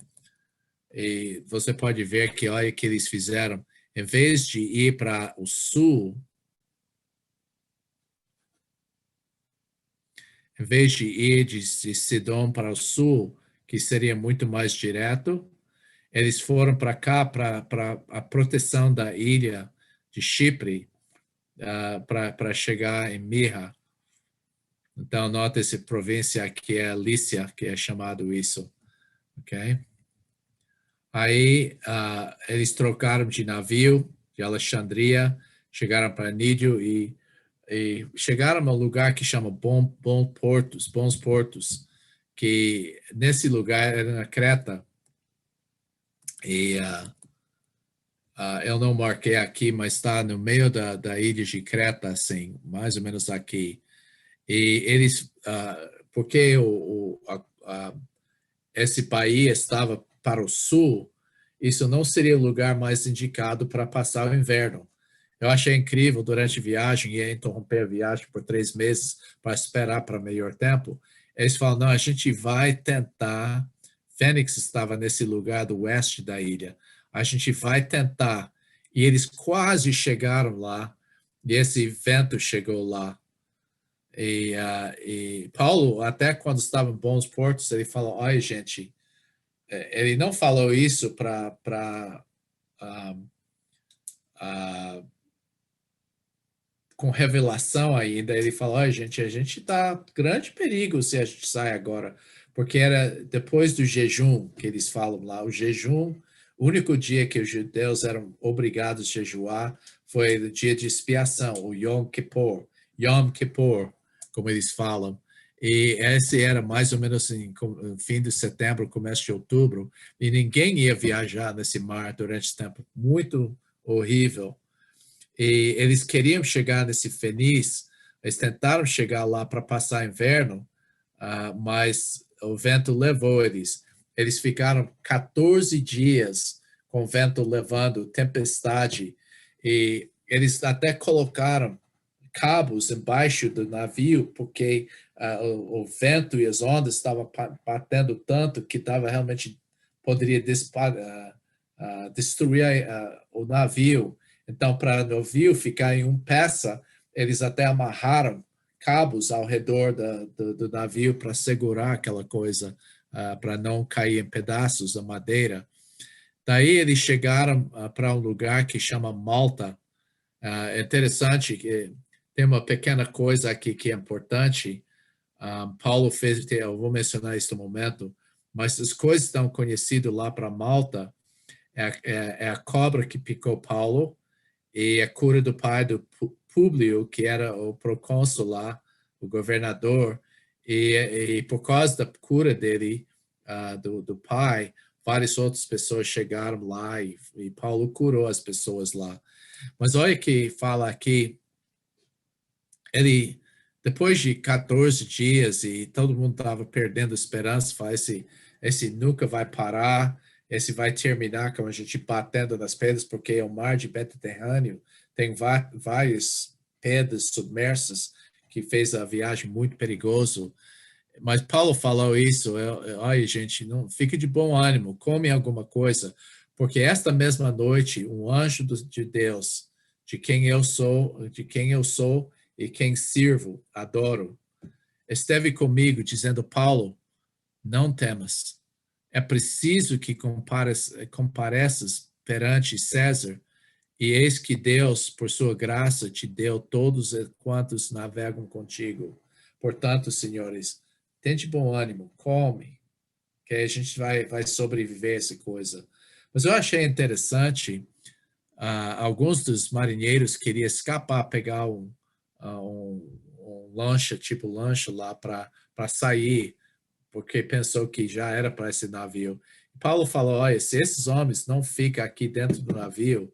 e você pode ver que olha o que eles fizeram. Em vez de ir para o sul, em vez de ir de Sidom para o sul, que seria muito mais direto, eles foram para cá, para a proteção da ilha de Chipre, para chegar em Mirra. Então, nota essa província aqui é Lícia, que é chamado isso. Ok? Aí, eles trocaram de navio de Alexandria, chegaram para Nídio e chegaram a um lugar que chama Bons Portos, que nesse lugar era na Creta. E eu não marquei aqui, mas está no meio da ilha de Creta, assim, mais ou menos aqui. E eles, porque esse país estava para o sul, isso não seria o lugar mais indicado para passar o inverno. Eu achei incrível durante a viagem, ia interromper a viagem por 3 meses para esperar para melhor tempo. Eles falam, não, a gente vai tentar. Fênix estava nesse lugar do oeste da ilha. A gente vai tentar. E eles quase chegaram lá, e esse vento chegou lá. E Paulo, até quando estava em Bons Portos, ele falou, olha, gente, ele não falou isso para com revelação ainda, ele falou, olha, gente, a gente está em grande perigo se a gente sai agora, porque era depois do jejum que eles falam lá, o jejum, o único dia que os judeus eram obrigados a jejuar foi o dia de expiação, o Yom Kippur, como eles falam. E esse era mais ou menos em fim de setembro, começo de outubro, e ninguém ia viajar nesse mar durante esse tempo. Muito horrível. E eles queriam chegar nesse Fenice, eles tentaram chegar lá para passar inverno, mas o vento levou eles. Eles ficaram 14 dias com o vento levando, tempestade, e eles até colocaram cabos embaixo do navio, porque o vento e as ondas estavam batendo tanto que realmente poderia destruir o navio. Então, para o navio ficar em uma peça, eles até amarraram cabos ao redor do navio para segurar aquela coisa, para não cair em pedaços da madeira. Daí eles chegaram para um lugar que chama Malta. É interessante que tem uma pequena coisa aqui que é importante. Paulo fez, eu vou mencionar isso no momento, mas as coisas estão conhecidas lá para Malta. É a cobra que picou Paulo e a cura do pai do Públio, que era o procônsul lá, o governador, e por causa da cura dele, do pai, várias outras pessoas chegaram lá e Paulo curou as pessoas lá. Mas olha que fala aqui, ele, depois de 14 dias e todo mundo estava perdendo esperança, fala, esse nunca vai parar, esse vai terminar com a gente batendo nas pedras, porque o mar de Mediterrâneo tem várias pedras submersas que fez a viagem muito perigoso. Mas Paulo falou isso, olha gente, não fique de bom ânimo, come alguma coisa, porque esta mesma noite um anjo de Deus, de quem eu sou e quem sirvo, adoro, esteve comigo dizendo, Paulo, não temas, é preciso que compareças perante César, e eis que Deus, por sua graça, te deu todos quantos navegam contigo. Portanto, senhores, tente bom ânimo, come, que a gente vai sobreviver essa coisa. Mas eu achei interessante, alguns dos marinheiros queriam escapar, pegar um lancha, tipo lancha lá para sair, porque pensou que já era para esse navio. Paulo falou, olha, se esses homens não ficam aqui dentro do navio,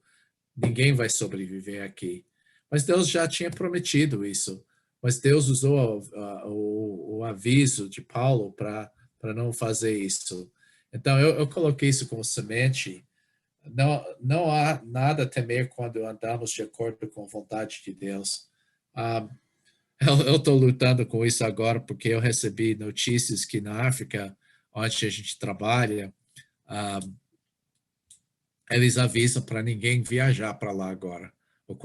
ninguém vai sobreviver aqui. Mas Deus já tinha prometido isso. Mas Deus usou o aviso de Paulo para não fazer isso. Então, eu coloquei isso como semente. Não há nada a temer quando andamos de acordo com a vontade de Deus. Eu estou lutando com isso agora porque eu recebi notícias que na África, onde a gente trabalha, eles avisam para ninguém viajar para lá agora. O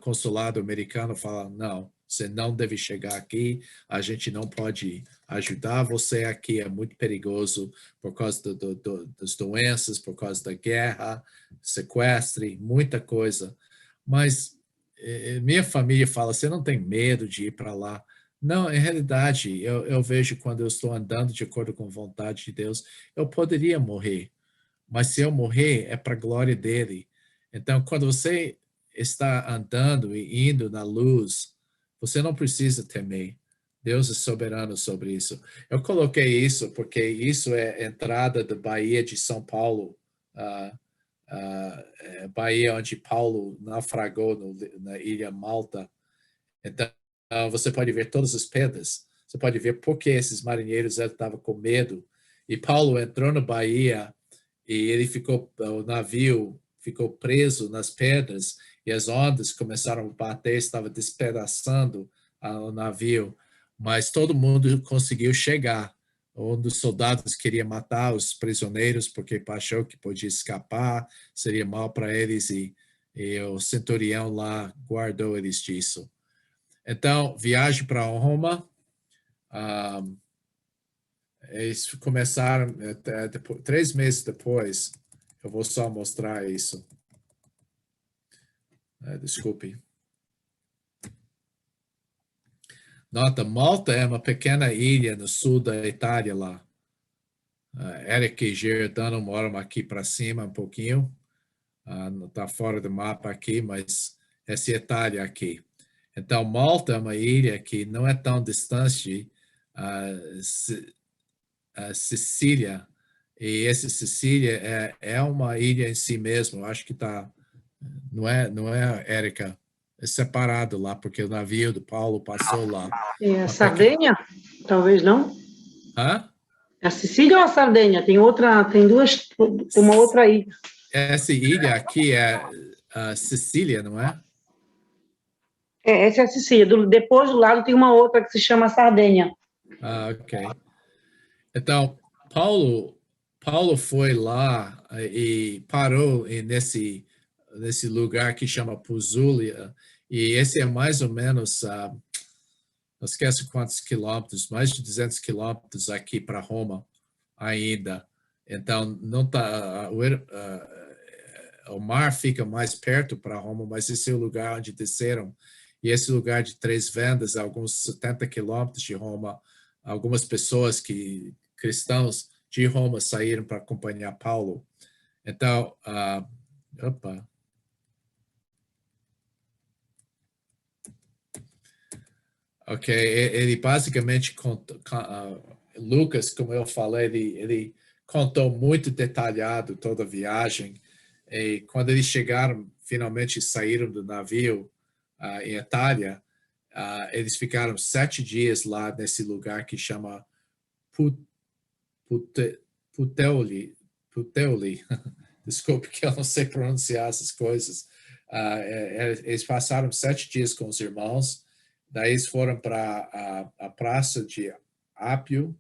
consulado americano fala, não, você não deve chegar aqui, a gente não pode ajudar você aqui, é muito perigoso por causa das doenças, por causa da guerra, sequestre, muita coisa. Mas minha família fala, você não tem medo de ir para lá? Não, em realidade, eu vejo quando eu estou andando de acordo com a vontade de Deus, eu poderia morrer, mas se eu morrer, é para a glória dele. Então, quando você está andando e indo na luz, você não precisa temer. Deus é soberano sobre isso. Eu coloquei isso porque isso é a entrada da Baía de São Paulo, Baía onde Paulo naufragou na ilha Malta. Então, você pode ver todas as pedras. Você pode ver por que esses marinheiros estavam com medo. E Paulo entrou na Baía e o navio ficou preso nas pedras e as ondas começaram a bater, estava despedaçando o navio, mas todo mundo conseguiu chegar. Um dos soldados queria matar os prisioneiros porque achou que podia escapar, seria mal para eles e o centurião lá guardou eles disso. Então, viagem para Roma. Eles começaram 3 meses depois. Eu vou só mostrar isso. Desculpe. Nota, Malta é uma pequena ilha no sul da Itália lá. Eric e Giordano moram aqui para cima um pouquinho. Não está fora do mapa aqui, mas essa é a Itália aqui. Então, Malta é uma ilha que não é tão distante Sicília, e essa Sicília é uma ilha em si mesmo, acho que não é, Érica, é separado lá, porque o navio do Paulo passou lá. É a Sardenha? Talvez não? Hã? A Sicília ou a Sardenha? Tem uma outra ilha. Essa ilha aqui é a Sicília, não é? Essa é a Sicília. Depois do lado tem uma outra que se chama Sardenha. Ok. Então, Paulo foi lá e parou nesse lugar que chama Puzulia, e esse é mais ou menos não esquece quantos quilômetros, mais de 200 quilômetros aqui para Roma ainda. Então, não tá, o mar fica mais perto para Roma, mas esse é o lugar onde desceram. E esse lugar de Três Vendas, alguns 70 quilômetros de Roma, algumas pessoas cristãos de Roma saíram para acompanhar Paulo. Então, ok, ele basicamente contou, Lucas, como eu falei, ele contou muito detalhado toda a viagem. E quando eles chegaram, finalmente saíram do navio em Itália, eles ficaram 7 dias lá nesse lugar que chama Puteoli. Desculpe que eu não sei pronunciar essas coisas. Eles passaram 7 dias com os irmãos, daí eles foram para a praça de Apio,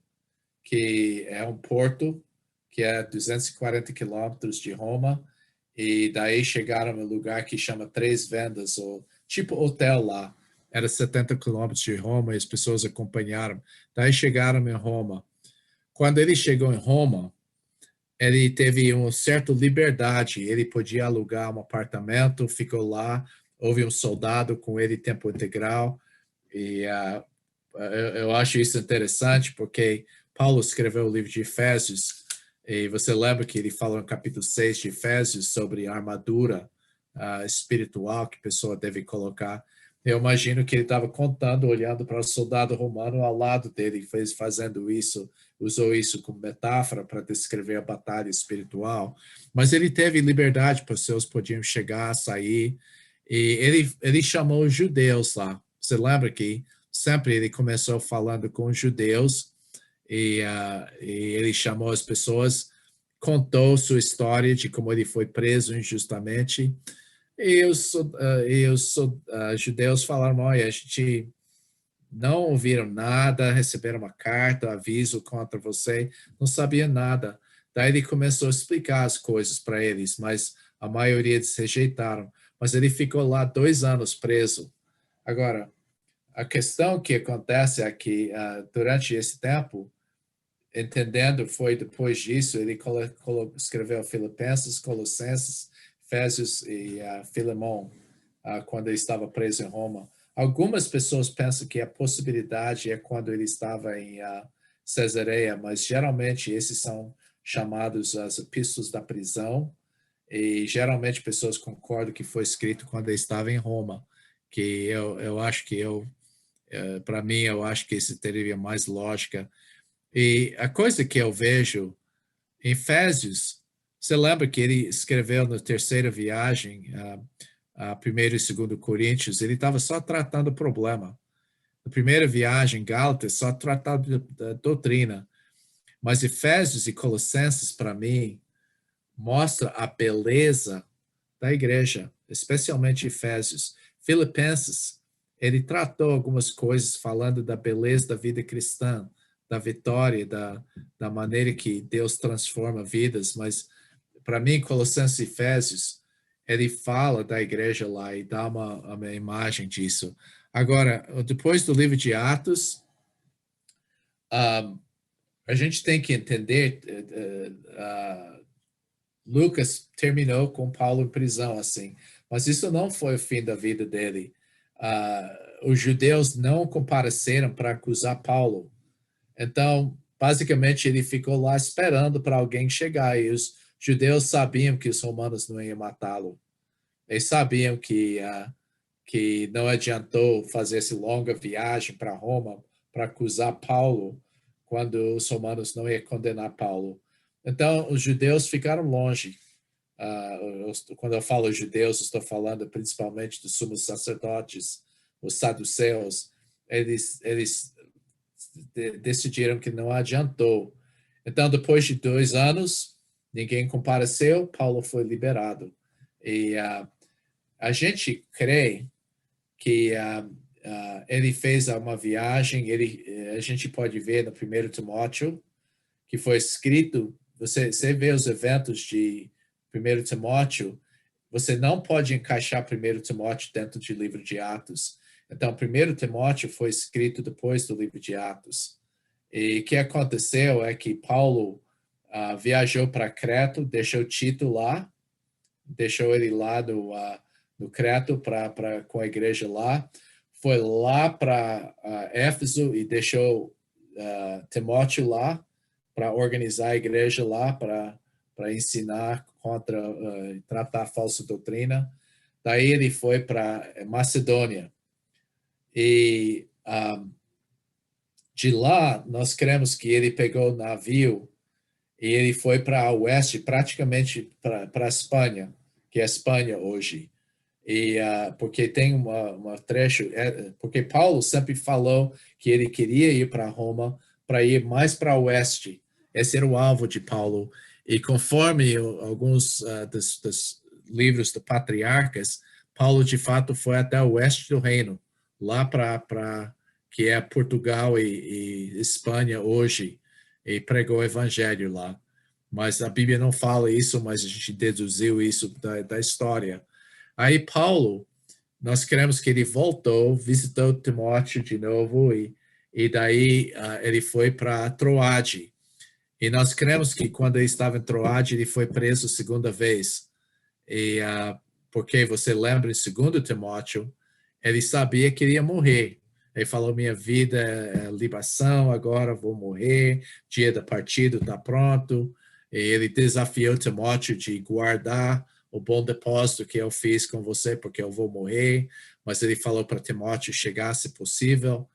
que é um porto, que é 240 quilômetros de Roma, e daí chegaram no lugar que chama Três Vendas, ou tipo hotel lá. Era 70 quilômetros de Roma e as pessoas acompanharam. Daí chegaram em Roma. Quando ele chegou em Roma, ele teve uma certa liberdade. Ele podia alugar um apartamento, ficou lá. Houve um soldado com ele tempo integral. E eu acho isso interessante, porque Paulo escreveu o livro de Efésios, e você lembra que ele fala no capítulo 6 de Efésios sobre a armadura espiritual que a pessoa deve colocar. Eu imagino que ele estava contando, olhando para o soldado romano ao lado dele, fazendo isso, usou isso como metáfora para descrever a batalha espiritual. Mas ele teve liberdade, pessoas podiam chegar, sair, e ele chamou os judeus lá. Você lembra que sempre ele começou falando com os judeus, e ele chamou as pessoas, contou sua história de como ele foi preso injustamente, e os judeus falaram, olha, a gente não ouviram nada, receberam uma carta, aviso contra você, não sabia nada. Daí ele começou a explicar as coisas para eles, mas a maioria eles rejeitaram. Mas ele ficou lá 2 anos preso. Agora, a questão que acontece é que durante esse tempo, entendendo, foi depois disso, ele escreveu Filipenses, Colossenses, Efésios e Filemão, quando ele estava preso em Roma. Algumas pessoas pensam que a possibilidade é quando ele estava em Cesareia, mas geralmente esses são chamados as epístolas da prisão, e geralmente pessoas concordam que foi escrito quando ele estava em Roma, que eu acho que para mim, eu acho que isso teria mais lógica. E a coisa que eu vejo em Efésios, você lembra que ele escreveu na terceira viagem, a 1º e 2º Coríntios, ele estava só tratando o problema. Na primeira viagem, Gálatas, só tratando da doutrina. Mas Efésios e Colossenses, para mim, mostra a beleza da igreja, especialmente Efésios. Filipenses, ele tratou algumas coisas falando da beleza da vida cristã, da vitória, da maneira que Deus transforma vidas, mas para mim, Colossenses e Efésios, ele fala da igreja lá e dá uma imagem disso. Agora, depois do livro de Atos, a gente tem que entender, Lucas terminou com Paulo em prisão, assim, mas isso não foi o fim da vida dele. Os judeus não compareceram para acusar Paulo. Então, basicamente, ele ficou lá esperando para alguém chegar, e os judeus sabiam que os romanos não iam matá-lo. Eles sabiam que não adiantou fazer essa longa viagem para Roma para acusar Paulo, quando os romanos não iam condenar Paulo. Então, os judeus ficaram longe. Quando eu falo judeus, estou falando principalmente dos sumos sacerdotes, os saduceus. Eles decidiram que não adiantou. Então, depois de 2 anos, ninguém compareceu, Paulo foi liberado. E a gente crê que ele fez uma viagem, a gente pode ver no 1 Timóteo, que foi escrito, você vê os eventos de 1 Timóteo, você não pode encaixar 1 Timóteo dentro do livro de Atos. Então, 1 Timóteo foi escrito depois do livro de Atos. E o que aconteceu é que Paulo viajou para Creta, deixou Tito lá, deixou ele lá no Creta com a igreja lá, foi lá para Éfeso e deixou Timóteo lá para organizar a igreja lá, para ensinar contra, tratar falsa doutrina. Daí ele foi para Macedônia. E de lá, nós cremos que ele pegou o navio e ele foi para o oeste, praticamente para a Espanha, que é a Espanha hoje. E porque tem uma trecho, porque Paulo sempre falou que ele queria ir para Roma, para ir mais para o oeste. Esse era o alvo de Paulo. E conforme alguns dos livros de patriarcas, Paulo de fato foi até o oeste do reino, lá para que é Portugal e Espanha hoje, e pregou o evangelho lá. Mas a Bíblia não fala isso, mas a gente deduziu isso da história. Aí Paulo, nós queremos que ele voltou, visitou Timóteo de novo, e daí ele foi para Troade. E nós cremos que quando ele estava em Troade, ele foi preso segunda vez. E porque você lembra em 2 Timóteo, ele sabia que ele ia morrer. Ele falou, minha vida é libação, agora vou morrer, dia da partida está pronto. E ele desafiou Timóteo de guardar o bom depósito que eu fiz com você, porque eu vou morrer. Mas ele falou para Timóteo chegar, se possível.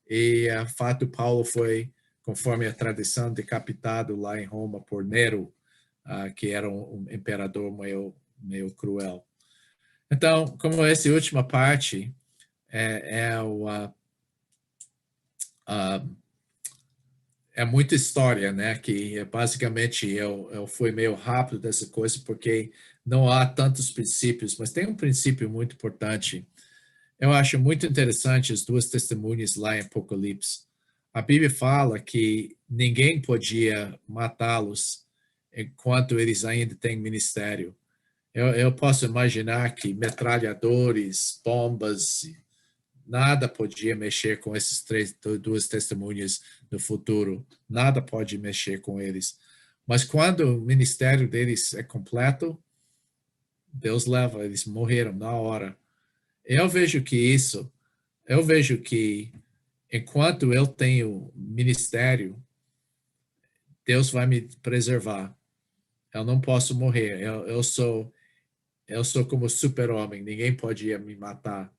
E, fato, Paulo foi, conforme a tradição, decapitado lá em Roma por Nero, que era um imperador meio cruel. Então, como essa última parte é muita história, né? Que basicamente eu fui meio rápido dessa coisa porque não há tantos princípios, mas tem um princípio muito importante. Eu acho muito interessante as duas testemunhas lá em Apocalipse. A Bíblia fala que ninguém podia matá-los enquanto eles ainda têm ministério. Eu posso imaginar que metralhadores, bombas, nada podia mexer com esses duas testemunhas no futuro. Nada pode mexer com eles. Mas quando o ministério deles é completo, Deus leva, eles morreram na hora. Eu vejo que enquanto eu tenho ministério, Deus vai me preservar. Eu não posso morrer. Eu sou como super-homem. Ninguém pode me matar.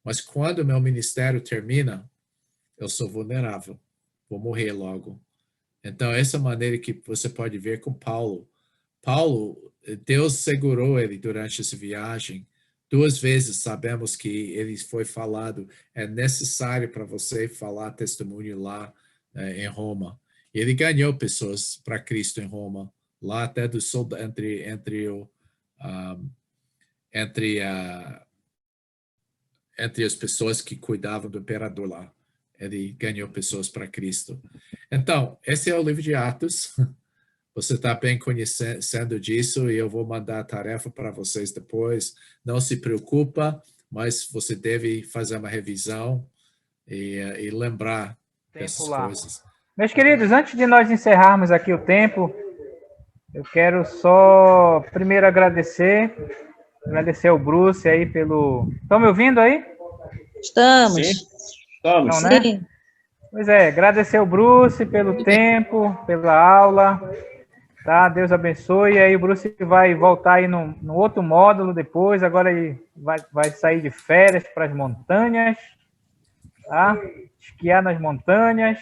Mas quando meu ministério termina, eu sou vulnerável. Vou morrer logo. Então, essa maneira que você pode ver com Paulo. Paulo, Deus segurou ele durante essa viagem. 2 vezes sabemos que ele foi falado, é necessário para você falar testemunho lá em Roma. Ele ganhou pessoas para Cristo em Roma, lá até do entre as pessoas que cuidavam do imperador lá. Ele ganhou pessoas para Cristo. Então, esse é o livro de Atos. Você está bem conhecendo disso e eu vou mandar a tarefa para vocês depois. Não se preocupa, mas você deve fazer uma revisão e lembrar dessas coisas. Meus queridos, antes de nós encerrarmos aqui o tempo, eu quero só primeiro agradecer ao Bruce aí pelo... Estão me ouvindo aí? Estamos. Sim, estamos. Não, né? Sim. Pois é, agradecer ao Bruce pelo tempo, pela aula, tá? Deus abençoe. E aí o Bruce vai voltar aí no outro módulo depois, agora ele vai sair de férias para as montanhas, tá? Esquiar nas montanhas,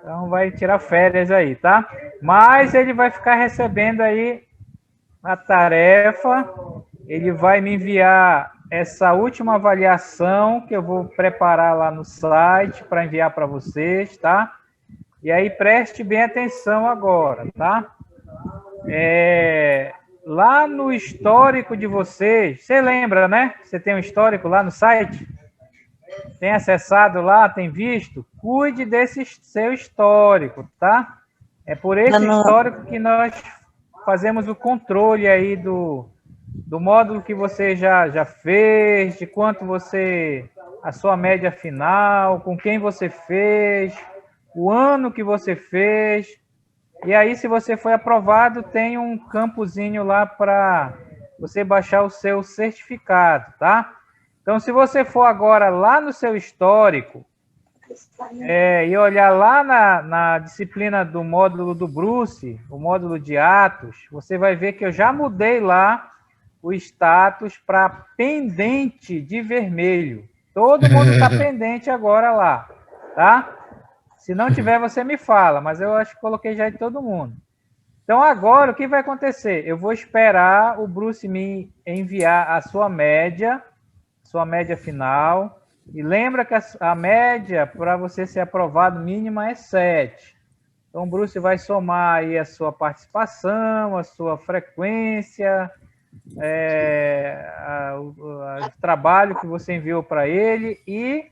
então vai tirar férias aí, tá? Mas ele vai ficar recebendo aí a tarefa, ele vai me enviar essa última avaliação que eu vou preparar lá no site para enviar para vocês, tá? E aí preste bem atenção agora, tá? Lá no histórico de vocês, você lembra, né? Você tem um histórico lá no site? Tem acessado lá, tem visto? Cuide desse seu histórico, tá? É por esse histórico que nós fazemos o controle aí do módulo que você já fez, de quanto você a sua média final, com quem você fez, o ano que você fez. E aí, se você foi aprovado, tem um campozinho lá para você baixar o seu certificado, tá? Então, se você for agora lá no seu histórico e olhar lá na disciplina do módulo do Bruce, o módulo de Atos, você vai ver que eu já mudei lá o status para pendente de vermelho. Todo mundo está pendente agora lá, tá? Se não tiver, você me fala, mas eu acho que coloquei já em todo mundo. Então, agora, o que vai acontecer? Eu vou esperar o Bruce me enviar a sua média final. E lembra que a média para você ser aprovado mínima é 7. Então, o Bruce vai somar aí a sua participação, a sua frequência, o trabalho que você enviou para ele e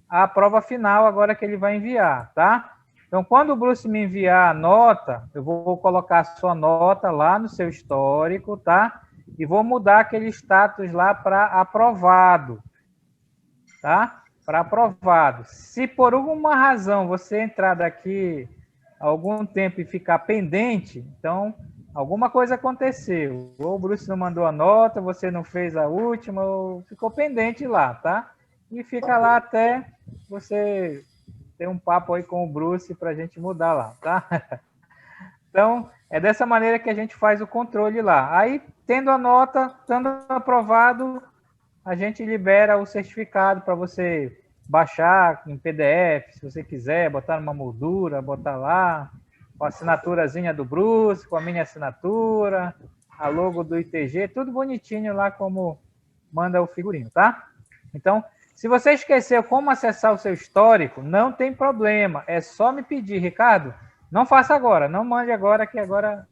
a prova final agora que ele vai enviar, tá? Então, quando o Bruce me enviar a nota, eu vou colocar a sua nota lá no seu histórico, tá? E vou mudar aquele status lá para aprovado, tá? Para aprovado. Se por alguma razão você entrar daqui a algum tempo e ficar pendente, então alguma coisa aconteceu. Ou o Bruce não mandou a nota, você não fez a última, ou ficou pendente lá, tá? E fica lá até você ter um papo aí com o Bruce para a gente mudar lá, tá? Então, é dessa maneira que a gente faz o controle lá. Aí, tendo a nota, estando aprovado, a gente libera o certificado para você baixar em PDF, se você quiser, botar numa moldura, botar lá, com a assinaturazinha do Bruce, com a minha assinatura, a logo do ITG, tudo bonitinho lá como manda o figurino, tá? Então, se você esqueceu como acessar o seu histórico, não tem problema, é só me pedir, Ricardo, não faça agora, não mande agora, que agora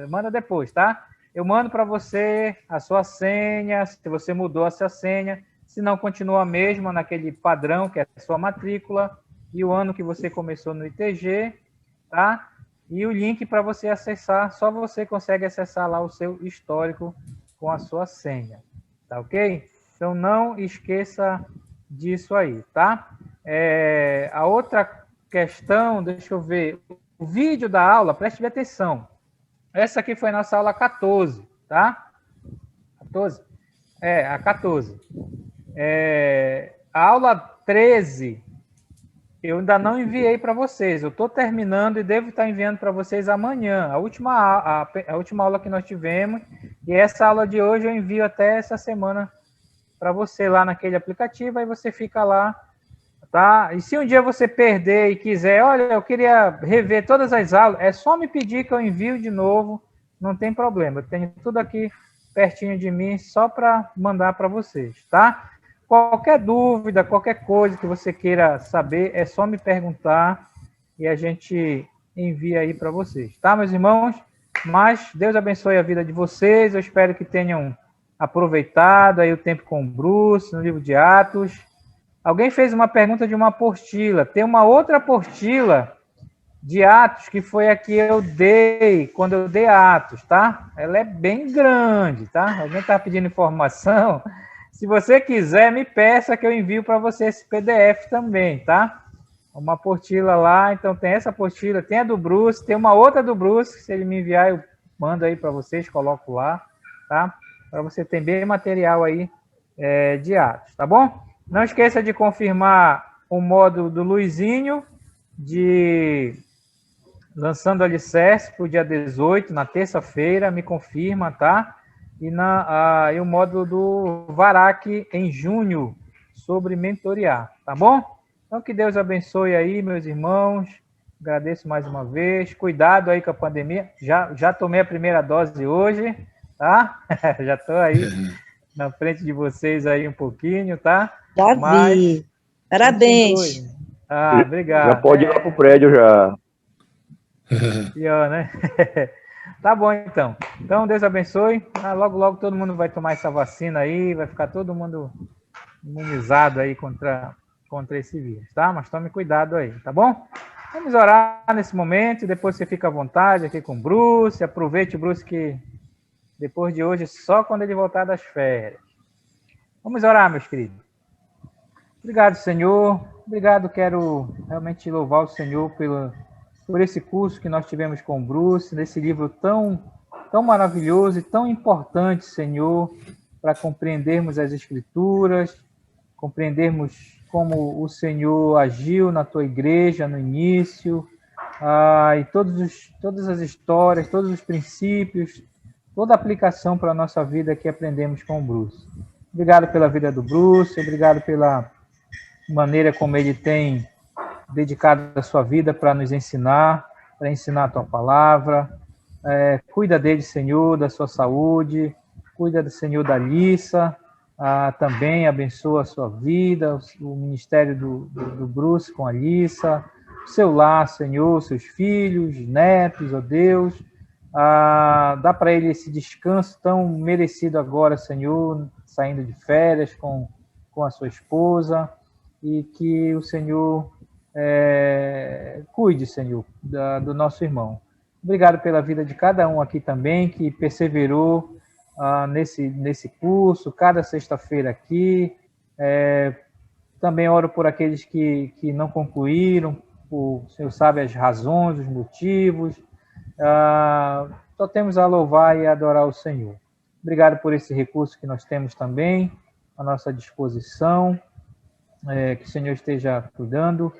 manda depois, tá? Eu mando para você a sua senha, se você mudou a sua senha, se não continua a mesma naquele padrão, que é a sua matrícula, e o ano que você começou no ITG, tá? E o link para você acessar, só você consegue acessar lá o seu histórico com a sua senha, tá ok? Então, não esqueça disso aí, tá? A outra questão, deixa eu ver, o vídeo da aula, preste atenção. Essa aqui foi a nossa aula 14, tá? 14? A 14. A aula 13, eu ainda não enviei para vocês. Eu estou terminando e devo estar enviando para vocês amanhã. A última aula que nós tivemos. E essa aula de hoje eu envio até essa semana para você lá naquele aplicativo, aí você fica lá, tá? E se um dia você perder e quiser, olha, eu queria rever todas as aulas, é só me pedir que eu envio de novo, não tem problema. Eu tenho tudo aqui pertinho de mim, só para mandar para vocês, tá? Qualquer dúvida, qualquer coisa que você queira saber, é só me perguntar e a gente envia aí para vocês, tá, meus irmãos? Mas Deus abençoe a vida de vocês, eu espero que tenham aproveitado aí o tempo com o Bruce, no livro de Atos. Alguém fez uma pergunta de uma apostila. Tem uma outra apostila de Atos, que foi a que eu dei, quando eu dei Atos, tá? Ela é bem grande, tá? Alguém está pedindo informação? Se você quiser, me peça que eu envio para você esse PDF também, tá? Uma apostila lá, então tem essa apostila, tem a do Bruce, tem uma outra do Bruce, se ele me enviar, eu mando aí para vocês, coloco lá, tá? Para você ter bem material aí de Atos, tá bom? Não esqueça de confirmar o módulo do Luizinho, de lançando alicerce para o dia 18, na terça-feira, me confirma, tá? E o módulo do Varak em junho, sobre mentorear, tá bom? Então, que Deus abençoe aí, meus irmãos. Agradeço mais uma vez. Cuidado aí com a pandemia. Já tomei a primeira dose hoje, tá? Já estou aí na frente de vocês aí um pouquinho, tá? Davi, parabéns. Obrigado. Já pode ir lá pro prédio já. Pior, né? Tá bom, então. Então, Deus abençoe. Logo, logo todo mundo vai tomar essa vacina aí, vai ficar todo mundo imunizado aí contra esse vírus, tá? Mas tome cuidado aí, tá bom? Vamos orar nesse momento, depois você fica à vontade aqui com o Bruce, aproveite o Bruce que depois de hoje, só quando ele voltar das férias. Vamos orar, meus queridos. Obrigado, Senhor. Obrigado, quero realmente louvar o Senhor por esse curso que nós tivemos com o Bruce, nesse livro tão maravilhoso e tão importante, Senhor, para compreendermos as Escrituras, compreendermos como o Senhor agiu na tua igreja no início, e todas as histórias, todos os princípios, toda a aplicação para a nossa vida que aprendemos com o Bruce. Obrigado pela vida do Bruce, obrigado pela maneira como ele tem dedicado a sua vida para nos ensinar, para ensinar a tua palavra. Cuida dele, Senhor, da sua saúde, cuida do Senhor da Lissa, também abençoa a sua vida, o ministério do Bruce com a Lissa, o seu lar, Senhor, seus filhos, netos, ó Deus. Dá para ele esse descanso tão merecido agora, Senhor, saindo de férias com a sua esposa, e que o Senhor cuide, Senhor, do nosso irmão. Obrigado pela vida de cada um aqui também, que perseverou nesse curso, cada sexta-feira aqui. Também oro por aqueles que não concluíram, o Senhor sabe as razões, os motivos. Só temos a louvar e a adorar o Senhor. Obrigado por esse recurso que nós temos também à nossa disposição. Que o Senhor esteja cuidando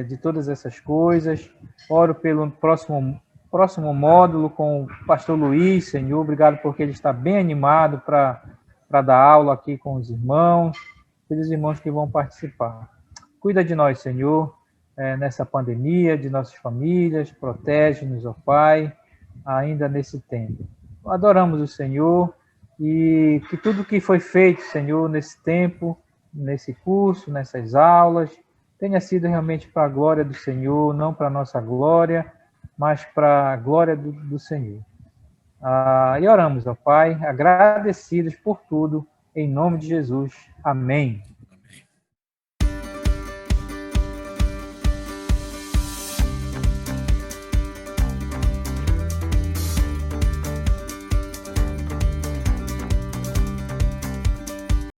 de todas essas coisas. Oro pelo próximo módulo com o pastor Luiz, Senhor. Obrigado porque ele está bem animado para dar aula aqui com os irmãos, aqueles irmãos que vão participar. Cuida de nós, Senhor, nessa pandemia, de nossas famílias, protege-nos, ó Pai, ainda nesse tempo. Adoramos o Senhor e que tudo que foi feito, Senhor, nesse tempo, nesse curso, nessas aulas, tenha sido realmente para a glória do Senhor, não para a nossa glória, mas para a glória do Senhor. E oramos, ó Pai, agradecidos por tudo, em nome de Jesus. Amém.